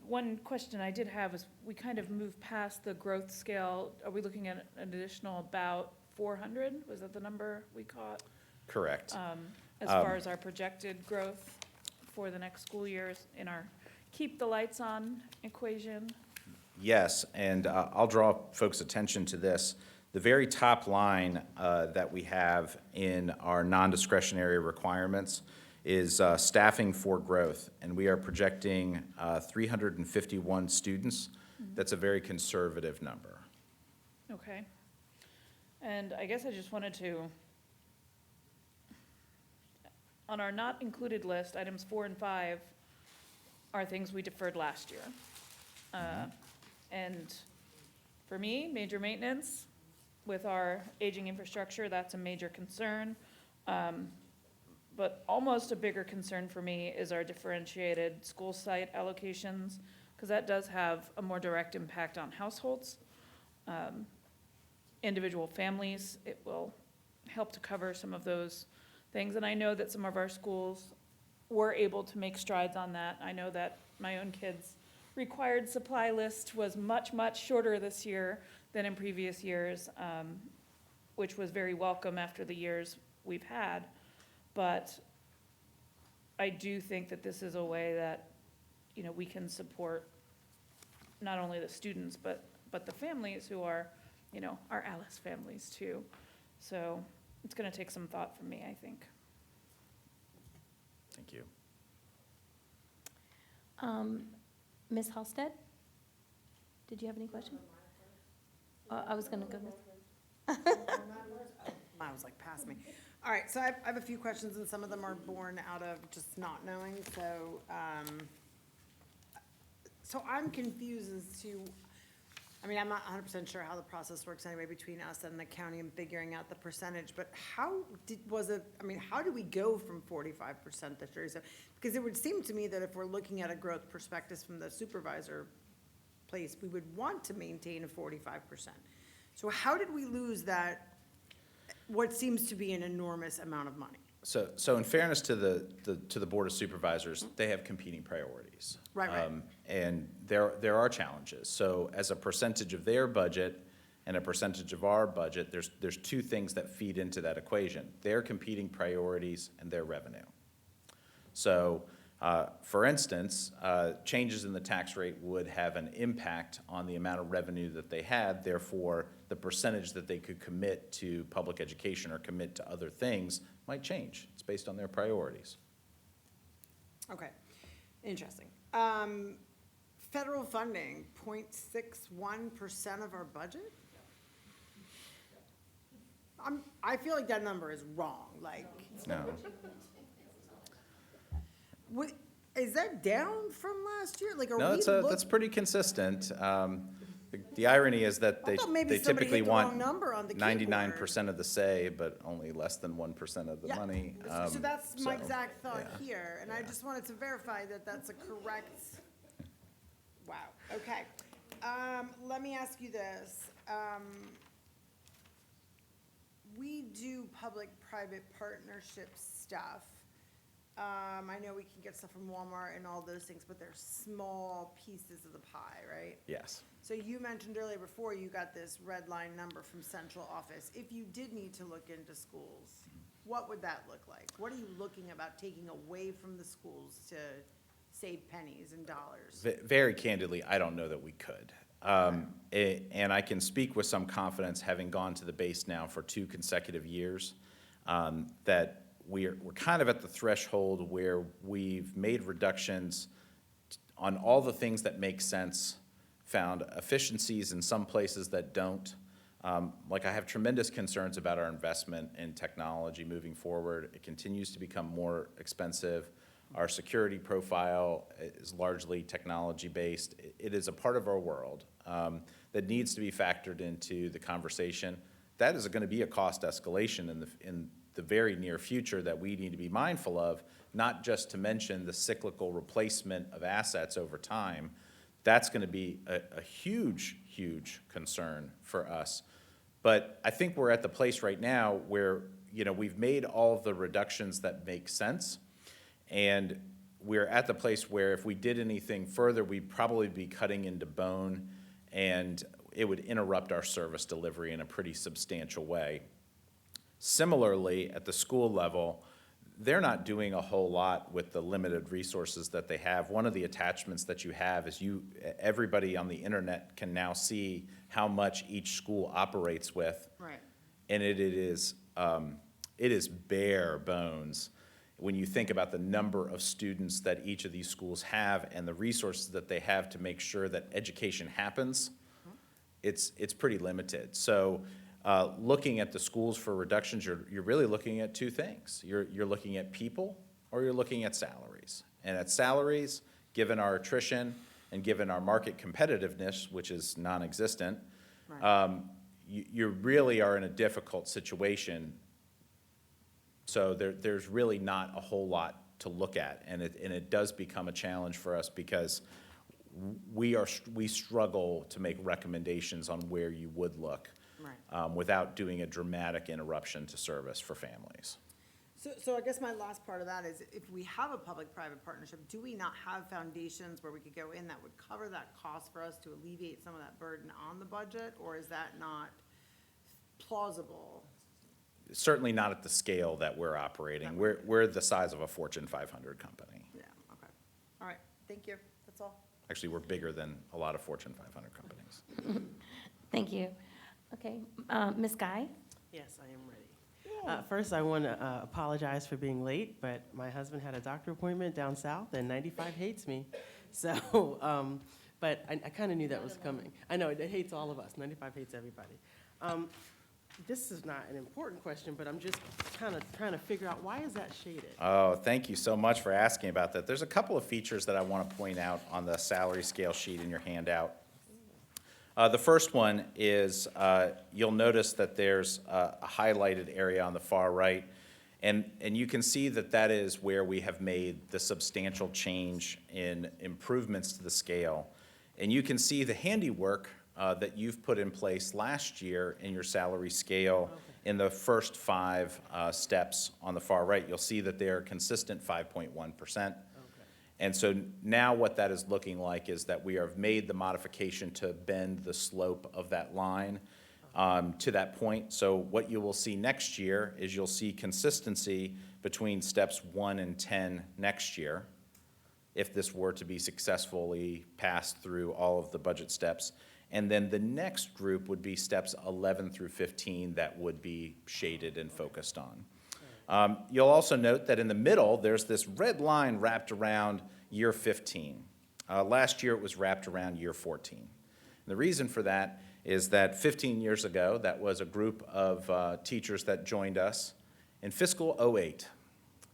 One question I did have is, we kind of moved past the growth scale. Are we looking at an additional about 400? Was that the number we caught? Correct. As far as our projected growth for the next school years in our keep the lights on equation? Yes, and I'll draw folks' attention to this. The very top line that we have in our non-discretionary requirements is staffing for growth, and we are projecting 351 students. That's a very conservative number. Okay. And I guess I just wanted to, on our not included list, items 4 and 5 are things we deferred last year. And for me, major maintenance with our aging infrastructure, that's a major concern. But almost a bigger concern for me is our differentiated school site allocations, because that does have a more direct impact on households, individual families. It will help to cover some of those things. And I know that some of our schools were able to make strides on that. I know that my own kids' required supply list was much, much shorter this year than in previous years, which was very welcome after the years we've had. But I do think that this is a way that, we can support not only the students, but the families who are, our Alice families too. So it's gonna take some thought from me, I think. Thank you. Ms. Halsted? Did you have any questions? I was gonna go, Ms. Mine was like past me. All right, so I have a few questions, and some of them are born out of just not knowing, so I'm confused as to, I'm not 100% sure how the process works anyway between us and the county and figuring out the percentage, but how did we go from 45% to 37%? Because it would seem to me that if we're looking at a growth perspective from the supervisor place, we would want to maintain a 45%. So how did we lose that, what seems to be an enormous amount of money? So in fairness to the Board of Supervisors, they have competing priorities. Right. And there are challenges. So as a percentage of their budget and a percentage of our budget, there's two things that feed into that equation: their competing priorities and their revenue. So, for instance, changes in the tax rate would have an impact on the amount of revenue that they had. Therefore, the percentage that they could commit to public education or commit to other things might change. It's based on their priorities. Okay, interesting. Federal funding, 0.61% of our budget? I feel like that number is wrong, No. what, is that down from last year? No, that's pretty consistent. The irony is that I they thought maybe somebody typically hit the wrong want number on the keyboard. 99% of the say, but only less than 1% of the Yeah. money. So that's my so, exact thought yeah. here, and I just wanted to verify that that's a correct, wow, okay. Let me ask you this. We do public-private partnership stuff. I know we can get stuff from Walmart and all those things, but they're small pieces of the pie, right? Yes. So you mentioned earlier before you got this red line number from central office. If you did need to look into schools, what would that look like? What are you looking about taking away from the schools to save pennies and dollars? Very candidly, I don't know that we could. And I can speak with some confidence, having gone to the base now for 2 consecutive years, that we're kind of at the threshold where we've made reductions on all the things that make sense, found efficiencies in some places that don't. I have tremendous concerns about our investment in technology moving forward. It continues to become more expensive. Our security profile is largely technology-based. It is a part of our world that needs to be factored into the conversation. That is going to be a cost escalation in the very near future that we need to be mindful of, not just to mention the cyclical replacement of assets over time. That's going to be a huge, huge concern for us. But I think we're at the place right now where, we've made all of the reductions that make sense. And we're at the place where if we did anything further, we'd probably be cutting into bone, and it would interrupt our service delivery in a pretty substantial way. Similarly, at the school level, they're not doing a whole lot with the limited resources that they have. One of the attachments that you have is everybody on the internet can now see how much each school operates with. Right. And it is bare bones. when you think about the number of students that each of these schools have and the resources that they have to make sure that education happens, it's pretty limited. So looking at the schools for reductions, you're really looking at two things. You're looking at people or you're looking at salaries. And at salaries, given our attrition and given our market competitiveness, which is non-existent, you really are in a difficult situation. So there's really not a whole lot to look at, and it does become a challenge for us because we struggle to make recommendations on where you would look without doing a dramatic interruption to service for families. So I guess my last part of that is, if we have a public-private partnership, do we not have foundations where we could go in that would cover that cost for us to alleviate some of that burden on the budget, or is that not plausible? Certainly not at the scale that we're operating. We're the size of a Fortune 500 company. Yeah, okay. All right, thank you, that's all. Actually, we're bigger than a lot of Fortune 500 companies. Thank you. Okay, Ms. Guy? Yes, I am ready. First, I want to apologize for being late, but my husband had a doctor appointment down south, and 95 hates me. So, but I kind of knew that was coming. I know, it hates all of us. 95 hates everybody. This is not an important question, but I'm just kind of trying to figure out, why is that shaded? Oh, thank you so much for asking about that. There's a couple of features that I want to point out on the salary scale sheet in your handout. The first one is you'll notice that there's a highlighted area on the far right, and you can see that that is where we have made the substantial change in improvements to the scale. And you can see the handiwork that you've put in place last year in your salary scale in the first 5 steps on the far right. You'll see that they're consistent 5.1%. And so now what that is looking like is that we have made the modification to bend the slope of that line to that point. So what you will see next year is you'll see consistency between steps 1 and 10 next year, if this were to be successfully passed through all of the budget steps. And then the next group would be steps 11 through 15 that would be shaded and focused on. You'll also note that in the middle, there's this red line wrapped around year 15. Last year, it was wrapped around year 14. And the reason for that is that 15 years ago, that was a group of teachers that joined us in fiscal '08.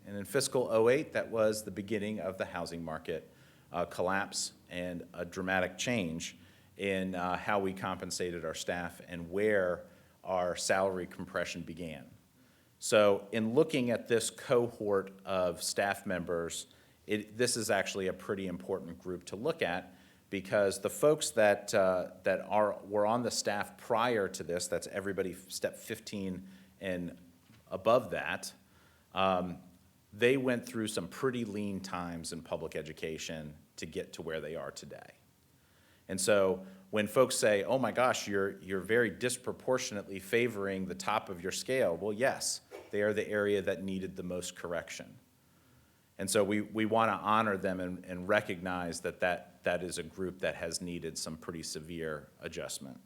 And in fiscal '08, that was the beginning of the housing market collapse and a dramatic change in how we compensated our staff and where our salary compression began. So in looking at this cohort of staff members, this is actually a pretty important group to look at, because the folks that were on the staff prior to this, that's everybody step 15 and above that, they went through some pretty lean times in public education to get to where they are today. And so when folks say, oh my gosh, you're very disproportionately favoring the top of your scale, well, yes, they are the area that needed the most correction. And so we want to honor them and recognize that is a group that has needed some pretty severe adjustment.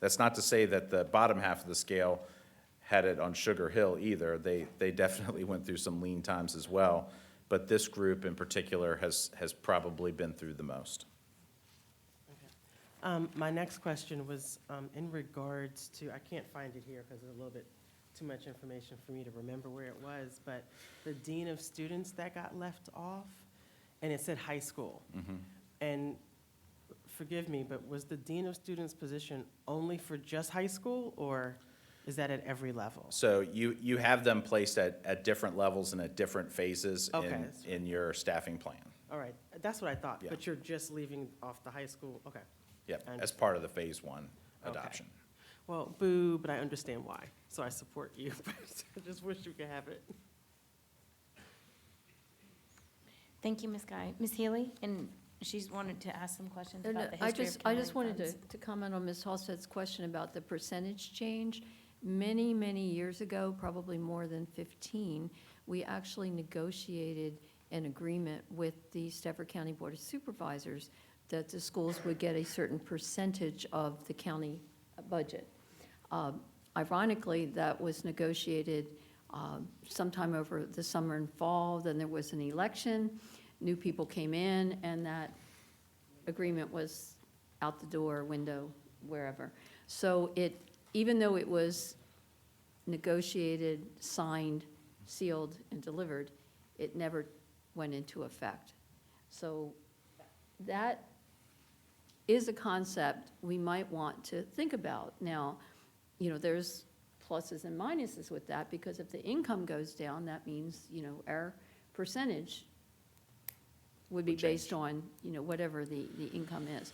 That's not to say that the bottom half of the scale had it on Sugar Hill either. They definitely went through some lean times as well. But this group in particular has probably been through the most. My next question was in regards to, I can't find it here because it's a little bit too much information for me to remember where it was, but the dean of students that got left off, and it said high school. Mm-hmm. And forgive me, but was the dean of students position only for just high school, or is that at every level? So you have them placed at different levels and at different phases Okay. in your staffing plan. All right, that's what I thought, Yeah. but you're just leaving off the high school, okay. Yep, I as part of the phase 1 adoption. Well, boo, but I understand why, so I support you, but I just wish you could have it. Thank you, Ms. Guy. Ms. Healy, and she's wanted to ask some questions And, about the I history of just Cameron wanted funds. to comment on Ms. Halstead's question about the percentage change. Many, many years ago, probably more than 15, we actually negotiated an agreement with the Stafford County Board of Supervisors that the schools would get a certain percentage of the county budget. Ironically, that was negotiated sometime over the summer and fall. Then there was an election, new people came in, and that agreement was out the door, window, wherever. So even though it was negotiated, signed, sealed, and delivered, it never went into effect. So that is a concept we might want to think about. Now, there's pluses and minuses with that, because if the income goes down, that means, our percentage would be Would change. based on, whatever the income is.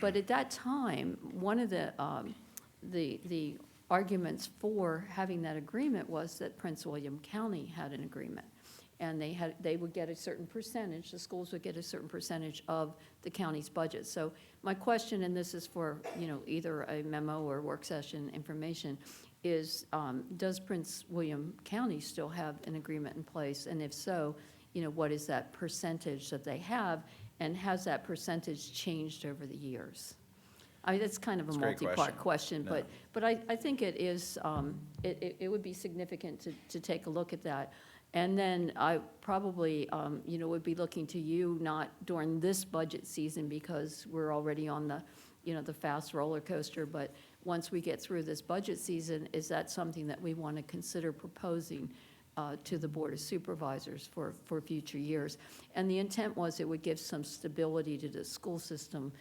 But at that time, one of the arguments for having that agreement was that Prince William County had an agreement. And they would get a certain percentage, the schools would get a certain percentage of the county's budget. So my question, and this is for, either a memo or work session information, is, does Prince William County still have an agreement in place? And if so, what is that percentage that they have? And has that percentage changed over the years? I mean, that's kind of a It's a great multi-part question, No. but I think it is, it would be significant to take a look at that. And then I probably, would be looking to you, not during this budget season, because we're already on the, the fast roller coaster, but once we get through this budget season, is that something that we want to consider proposing to the Board of Supervisors for future years? And the intent was it would give some stability to the school system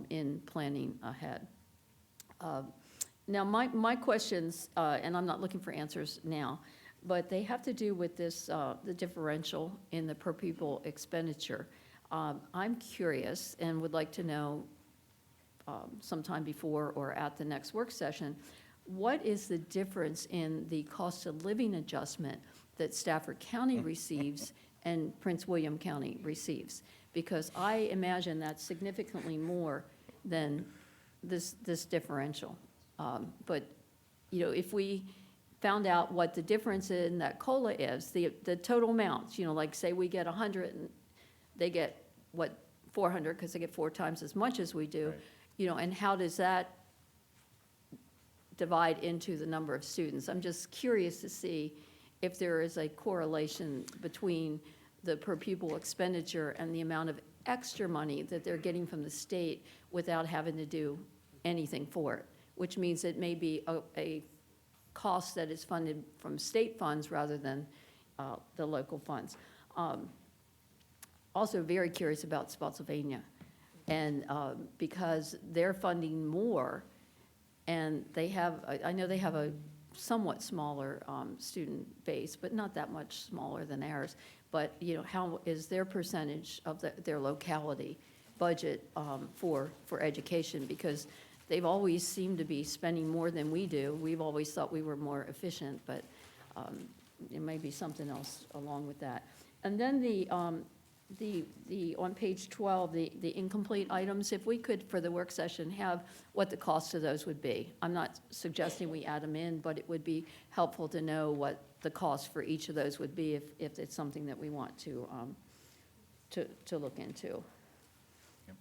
in planning ahead. Now, my questions, and I'm not looking for answers now, but they have to do with this, the differential in the per pupil expenditure. I'm curious and would like to know sometime before or at the next work session, what is the difference in the cost of living adjustment that Stafford County receives and Prince William County receives? Because I imagine that's significantly more than this differential. But, if we found out what the difference in that COLA is, the total amounts, like say we get 100 and they get, 400, because they get 4 times as much as we do, Right. And how does that divide into the number of students? I'm just curious to see if there is a correlation between the per pupil expenditure and the amount of extra money that they're getting from the state without having to do anything for it, which means it may be a cost that is funded from state funds rather than the local funds. Also very curious about Spotsylvania, and because they're funding more, and they have, I know they have a somewhat smaller student base, but not that much smaller than ours. But, how is their percentage of their locality budget for education? Because they've always seemed to be spending more than we do. We've always thought we were more efficient, but it may be something else along with that. And then on page 12, the incomplete items, if we could, for the work session, have what the cost of those would be. I'm not suggesting we add them in, but it would be helpful to know what the cost for each of those would be if it's something that we want to look into. Yep.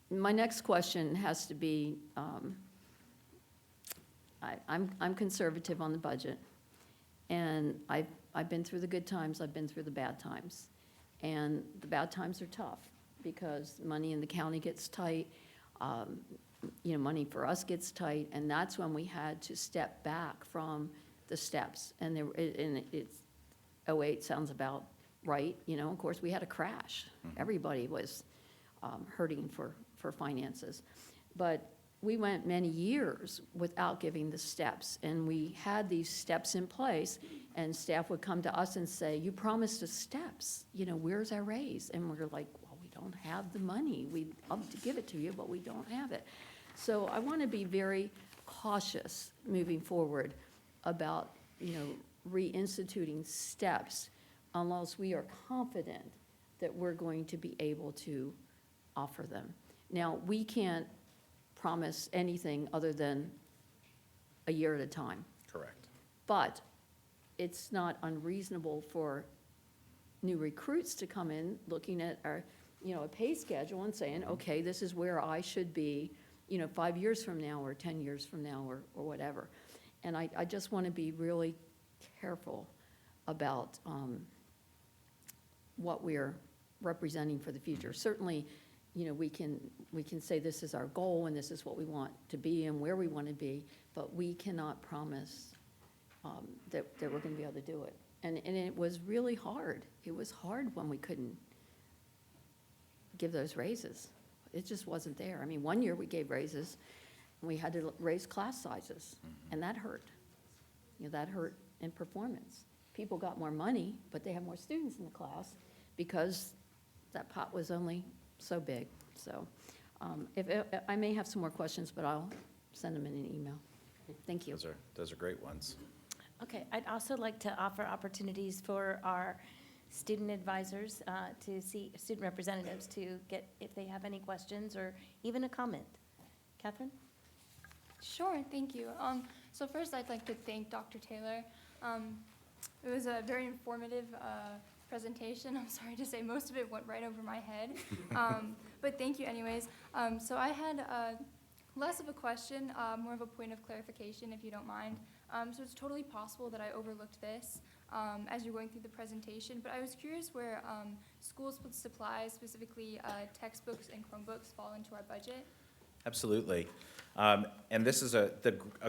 My next question has to be, I'm conservative on the budget, and I've been through the good times, I've been through the bad times. And the bad times are tough, because money in the county gets tight, money for us gets tight, and that's when we had to step back from the steps. And it's, 08 sounds about right, of course, we had a crash. Everybody was hurting for finances. But we went many years without giving the steps, and we had these steps in place, and staff would come to us and say, you promised us steps, where's our raise? And we're like, well, we don't have the money. We'd love to give it to you, but we don't have it. So I want to be very cautious moving forward about, reinstituting steps unless we are confident that we're going to be able to offer them. Now, we can't promise anything other than a year at a time. Correct. But it's not unreasonable for new recruits to come in looking at our, a pay schedule and saying, okay, this is where I should be, 5 years from now or 10 years from now or whatever. And I just want to be really careful about what we're representing for the future. Certainly, we can say this is our goal and this is what we want to be and where we want to be, but we cannot promise that we're going to be able to do it. And it was really hard. It was hard when we couldn't give those raises. It just wasn't there. I mean, one year we gave raises, and we had to raise class sizes, and that hurt. That hurt in performance. People got more money, but they have more students in the class because that pot was only so big. So if I may have some more questions, but I'll send them in an email. Thank you. Those are great ones. Okay, I'd also like to offer opportunities for our student advisors to see, student representatives to get, if they have any questions or even a comment. Catherine? Sure, thank you. So first, I'd like to thank Dr. Taylor. It was a very informative presentation. I'm sorry to say most of it went right over my head, but thank you anyways. So I had less of a question, more of a point of clarification, if you don't mind. So it's totally possible that I overlooked this as you're going through the presentation, but I was curious where school supplies, specifically textbooks and Chromebooks, fall into our budget. Absolutely. And this is a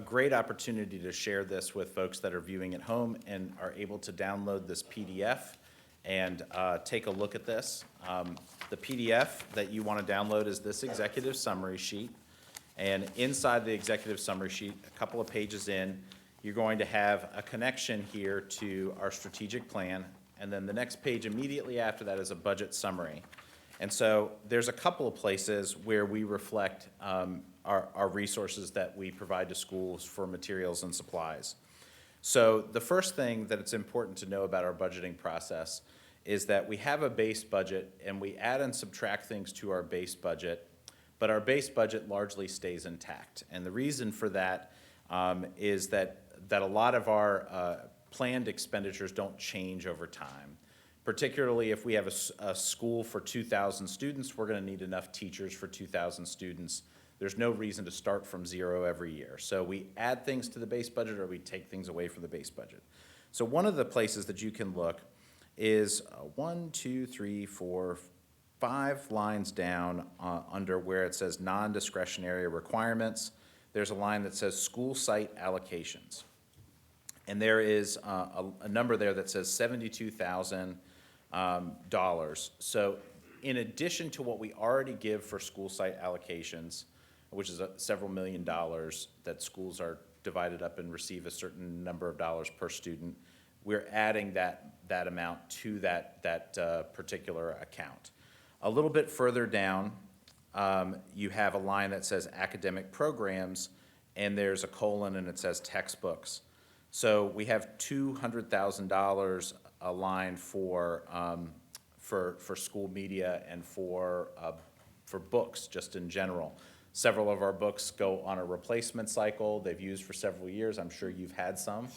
great opportunity to share this with folks that are viewing at home and are able to download this PDF and take a look at this. The PDF that you want to download is this executive summary sheet. And inside the executive summary sheet, a couple of pages in, you're going to have a connection here to our strategic plan. And then the next page immediately after that is a budget summary. And so there's a couple of places where we reflect our resources that we provide to schools for materials and supplies. So the first thing that it's important to know about our budgeting process is that we have a base budget and we add and subtract things to our base budget, but our base budget largely stays intact. And the reason for that is that a lot of our planned expenditures don't change over time. Particularly if we have a school for 2,000 students, we're going to need enough teachers for 2,000 students. There's no reason to start from zero every year. So we add things to the base budget or we take things away from the base budget. So one of the places that you can look is 5 lines down under where it says non-discretionary requirements. There's a line that says school site allocations. And there is a number there that says $72,000. So in addition to what we already give for school site allocations, which is several $1 million that schools are divided up and receive a certain number of dollars per student, we're adding that amount to that particular account. A little bit further down, you have a line that says academic programs, and there's a colon and it says textbooks. So we have $200,000 aligned for school media and for books, just in general. Several of our books go on a replacement cycle. They've used for several years. I'm sure you've had some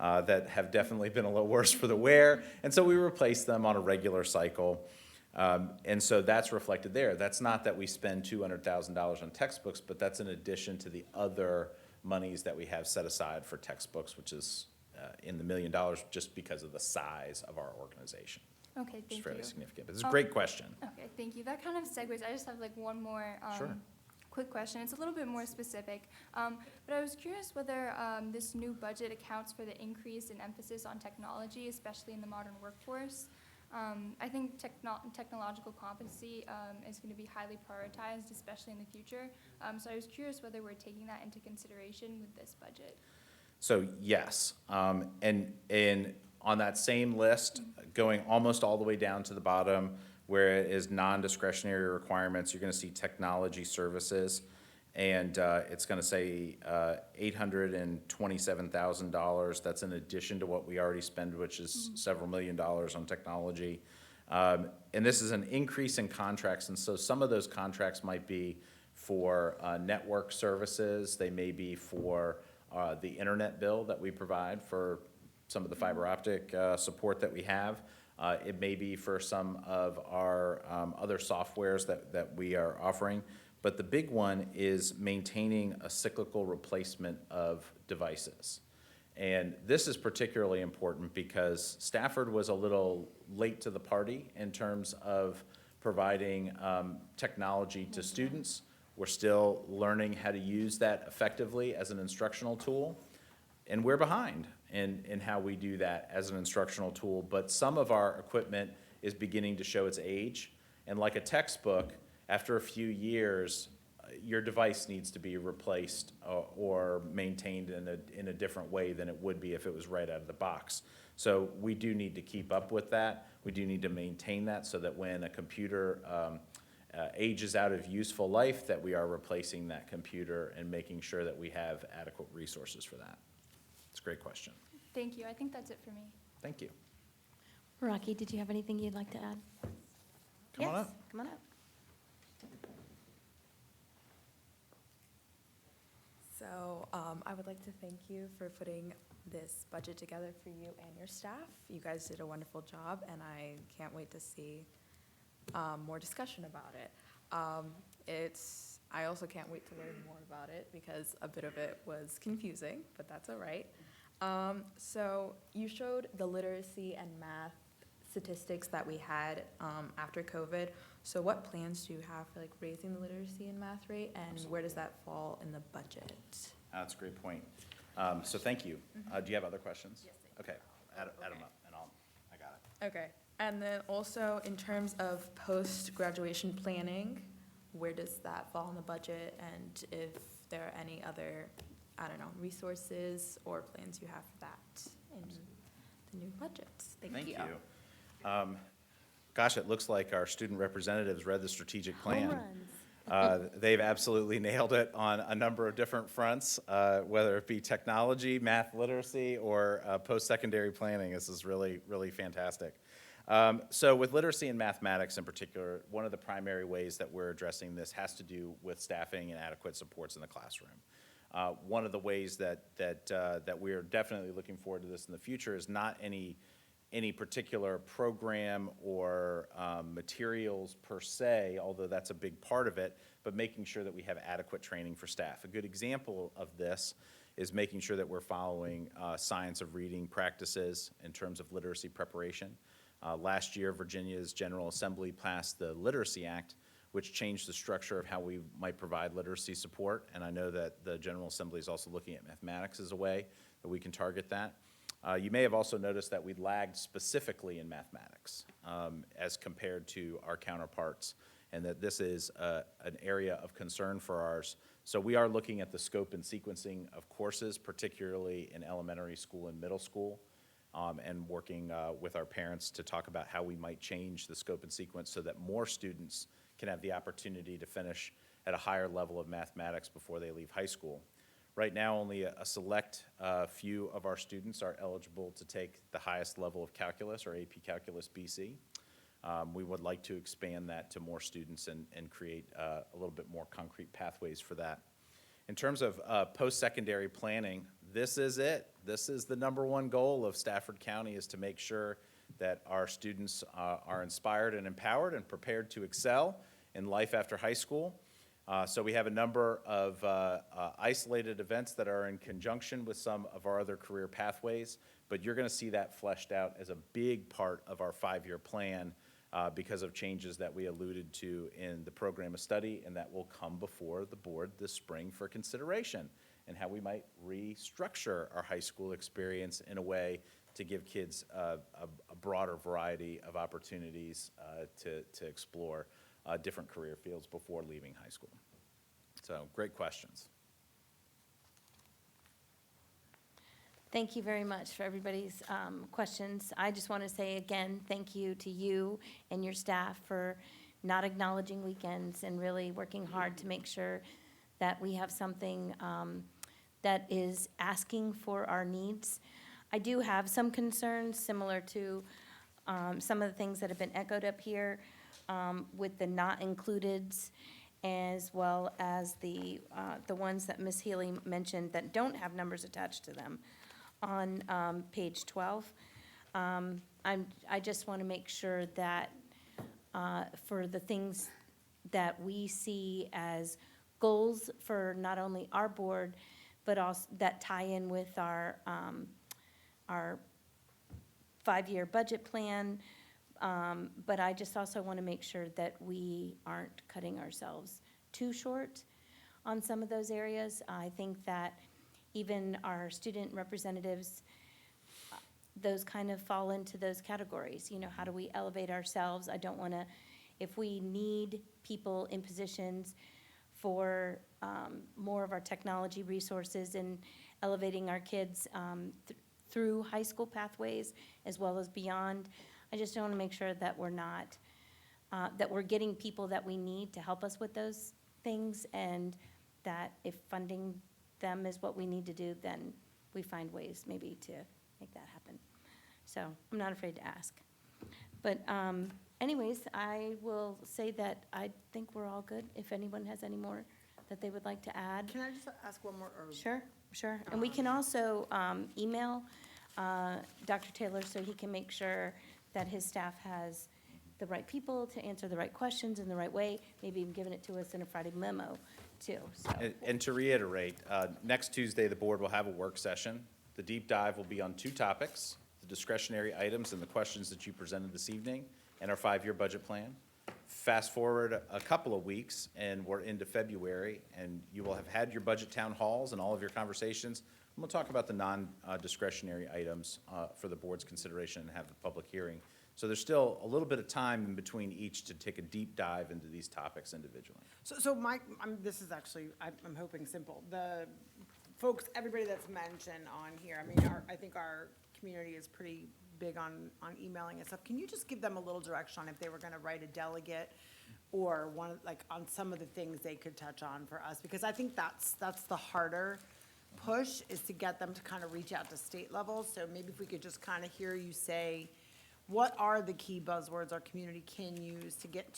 that have definitely been a little worse for the wear, and so we replace them on a regular cycle. And so that's reflected there. That's not that we spend $200,000 on textbooks, but that's in addition to the other monies that we have set aside for textbooks, which is in the $1 million just because of the size of our organization. Okay, Which is thank fairly you. significant, but it's a great question. Okay, thank you. That kind of segues. I just have like one more Sure. quick question. It's a little bit more specific, but I was curious whether this new budget accounts for the increase in emphasis on technology, especially in the modern workforce. I think technological competency is going to be highly prioritized, especially in the future. So I was curious whether we're taking that into consideration with this budget. So yes, and on that same list, going almost all the way down to the bottom where it is non-discretionary requirements, you're going to see technology services, and it's going to say $827,000. That's in addition to what we already spend, which is several $1 million on technology. And this is an increase in contracts, and so some of those contracts might be for network services. They may be for the internet bill that we provide for some of the fiber optic support that we have. It may be for some of our other softwares that we are offering. But the big one is maintaining a cyclical replacement of devices. And this is particularly important because Stafford was a little late to the party in terms of providing technology to students. We're still learning how to use that effectively as an instructional tool. And we're behind in how we do that as an instructional tool. But some of our equipment is beginning to show its age. And like a textbook, after a few years, your device needs to be replaced or maintained in a different way than it would be if it was right out of the box. So we do need to keep up with that. We do need to maintain that so that when a computer ages out of useful life, that we are replacing that computer and making sure that we have adequate resources for that. It's a great question. Thank you. I think that's it for me. Thank you. Rocky, did you have anything you'd like to add? Come on Yes, up. come on up. So I would like to thank you for putting this budget together for you and your staff. You guys did a wonderful job, and I can't wait to see more discussion about it. I also can't wait to learn more about it because a bit of it was confusing, but that's all right. So you showed the literacy and math statistics that we had after COVID. So what plans do you have for like raising the literacy and math rate, and where does that fall in the budget? That's a great point. So thank you. Do you have other questions? Yes, Okay, add them up, and I got it. Okay, and then also in terms of post-graduation planning, where does that fall in the budget, and if there are any other, I don't know, resources or plans you have for that in the new budgets? Thank you. Gosh, it looks like our student representatives read the strategic plan. Home runs. They've absolutely nailed it on a number of different fronts, whether it be technology, math literacy, or post-secondary planning. This is really, really fantastic. So with literacy and mathematics in particular, one of the primary ways that we're addressing this has to do with staffing and adequate supports in the classroom. One of the ways that we're definitely looking forward to this in the future is not any particular program or materials per se, although that's a big part of it, but making sure that we have adequate training for staff. A good example of this is making sure that we're following science of reading practices in terms of literacy preparation. Last year, Virginia's General Assembly passed the Literacy Act, which changed the structure of how we might provide literacy support, and I know that the General Assembly is also looking at mathematics as a way that we can target that. You may have also noticed that we lagged specifically in mathematics as compared to our counterparts, and that this is an area of concern for ours. So we are looking at the scope and sequencing of courses, particularly in elementary school and middle school, and working with our parents to talk about how we might change the scope and sequence so that more students can have the opportunity to finish at a higher level of mathematics before they leave high school. Right now, only a select few of our students are eligible to take the highest level of calculus, or AP Calculus BC. We would like to expand that to more students and create a little bit more concrete pathways for that. In terms of post-secondary planning, this is it. This is the #1 goal of Stafford County, is to make sure that our students are inspired and empowered and prepared to excel in life after high school. So we have a number of isolated events that are in conjunction with some of our other career pathways, but you're going to see that fleshed out as a big part of our 5-year plan because of changes that we alluded to in the program of study, and that will come before the board this spring for consideration, and how we might restructure our high school experience in a way to give kids a broader variety of opportunities to explore different career fields before leaving high school. So, great questions. Thank you very much for everybody's questions. I just want to say again, thank you to you and your staff for not acknowledging weekends and really working hard to make sure that we have something that is asking for our needs. I do have some concerns similar to some of the things that have been echoed up here with the not includeds, as well as the ones that Ms. Healy mentioned that don't have numbers attached to them on page 12. I just want to make sure that for the things that we see as goals for not only our board, but also that tie in with our 5-year budget plan. But I just also want to make sure that we aren't cutting ourselves too short on some of those areas. I think that even our student representatives, those kind of fall into those categories. You know, how do we elevate ourselves? I don't want to, if we need people in positions for more of our technology resources and elevating our kids through high school pathways as well as beyond, I just want to make sure that we're not, that we're getting people that we need to help us with those things, and that if funding them is what we need to do, then we find ways maybe to make that happen. So I'm not afraid to ask. But anyways, I will say that I think we're all good. If anyone has any more that they would like to add. Can I just ask one more? Or- Sure, sure. And we can also email Dr. Taylor so he can make sure that his staff has the right people to answer the right questions in the right way, maybe even giving it to us in a Friday memo, too, so. And to reiterate, next Tuesday, the board will have a work session. The deep dive will be on 2 topics, the discretionary items and the questions that you presented this evening, and our 5-year budget plan. Fast forward a couple of weeks, and we're into February, and you will have had your budget town halls and all of your conversations. And we'll talk about the non-discretionary items for the board's consideration and have the public hearing. So there's still a little bit of time in between each to take a deep dive into these topics individually. So this is actually, I'm hoping simple. The folks, everybody that's mentioned on here, I mean, I think our community is pretty big on emailing and stuff. Can you just give them a little direction on if they were gonna write a delegate or one, like, on some of the things they could touch on for us? Because I think that's the harder push, is to get them to kind of reach out to state levels. So maybe if we could just kind of hear you say, what are the key buzzwords our community can use to get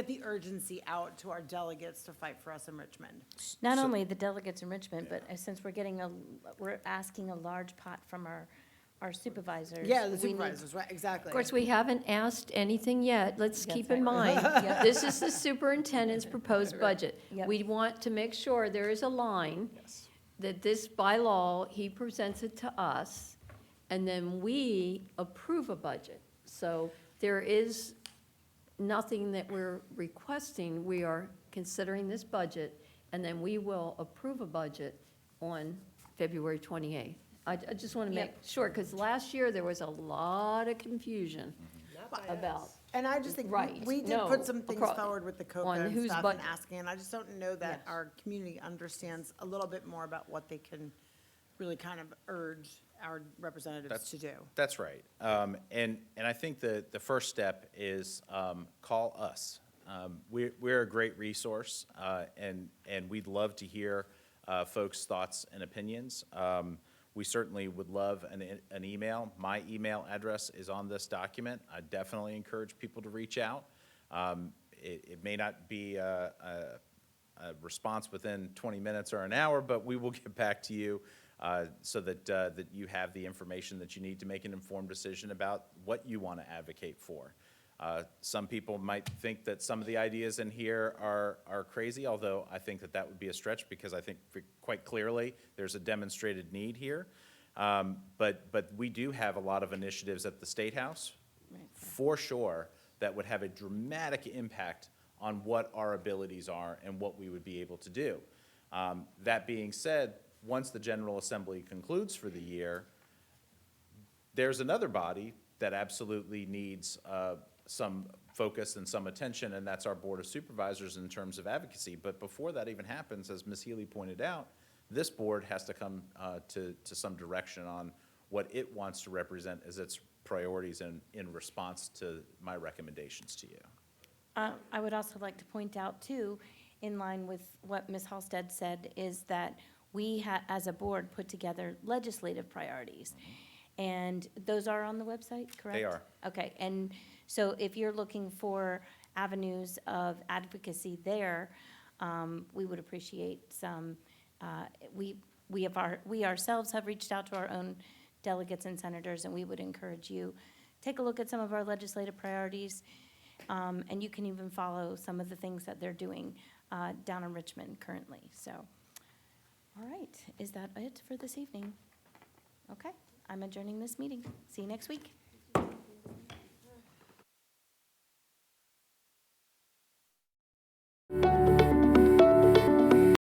the urgency out to our delegates to fight for us in Richmond? Not only the delegates in Richmond, but since we're asking a large pot from our supervisors. Yeah, the we need- supervisors, right, exactly. Of course, we haven't asked anything yet. Let's keep in right. mind, this is the superintendent's proposed budget. Yep. We want to make sure there is a line that this by law, he presents it to us, and then we approve a budget. So there is nothing that we're requesting. We are considering this budget, and then we will approve a budget on February 28th. I just want to make sure, because last year there was a lot of confusion about, And I just think, Right, we did no, put some things across- forward with the on COCA and whose stuff budget. and asking, and I just don't know that Yes. our community understands a little bit more about what they can really kind of urge our representatives to do. That's right. And I think the first step is call us. We're a great resource, and we'd love to hear folks' thoughts and opinions. We certainly would love an email. My email address is on this document. I definitely encourage people to reach out. It may not be a response within 20 minutes or an hour, but we will get back to you so that you have the information that you need to make an informed decision about what you want to advocate for. Some people might think that some of the ideas in here are crazy, although I think that would be a stretch, because I think quite clearly there's a demonstrated need here. But we do have a lot of initiatives at the State House, for sure, that would have a dramatic impact on what our abilities are and what we would be able to do. That being said, once the General Assembly concludes for the year, there's another body that absolutely needs some focus and some attention, and that's our Board of Supervisors in terms of advocacy. But before that even happens, as Ms. Healy pointed out, this board has to come to some direction on what it wants to represent as its priorities in response to my recommendations to you. I would also like to point out, too, in line with what Ms. Halsted said, is that we, as a board, put together legislative priorities. And those are on the website, correct? They are. Okay, and so if you're looking for avenues of advocacy there, we would appreciate some, we ourselves have reached out to our own delegates and senators, and we would encourage you, take a look at some of our legislative priorities, And you can even follow some of the things that they're doing down in Richmond currently. So, all right, is that it for this evening? Okay, I'm adjourning this meeting. See you next week.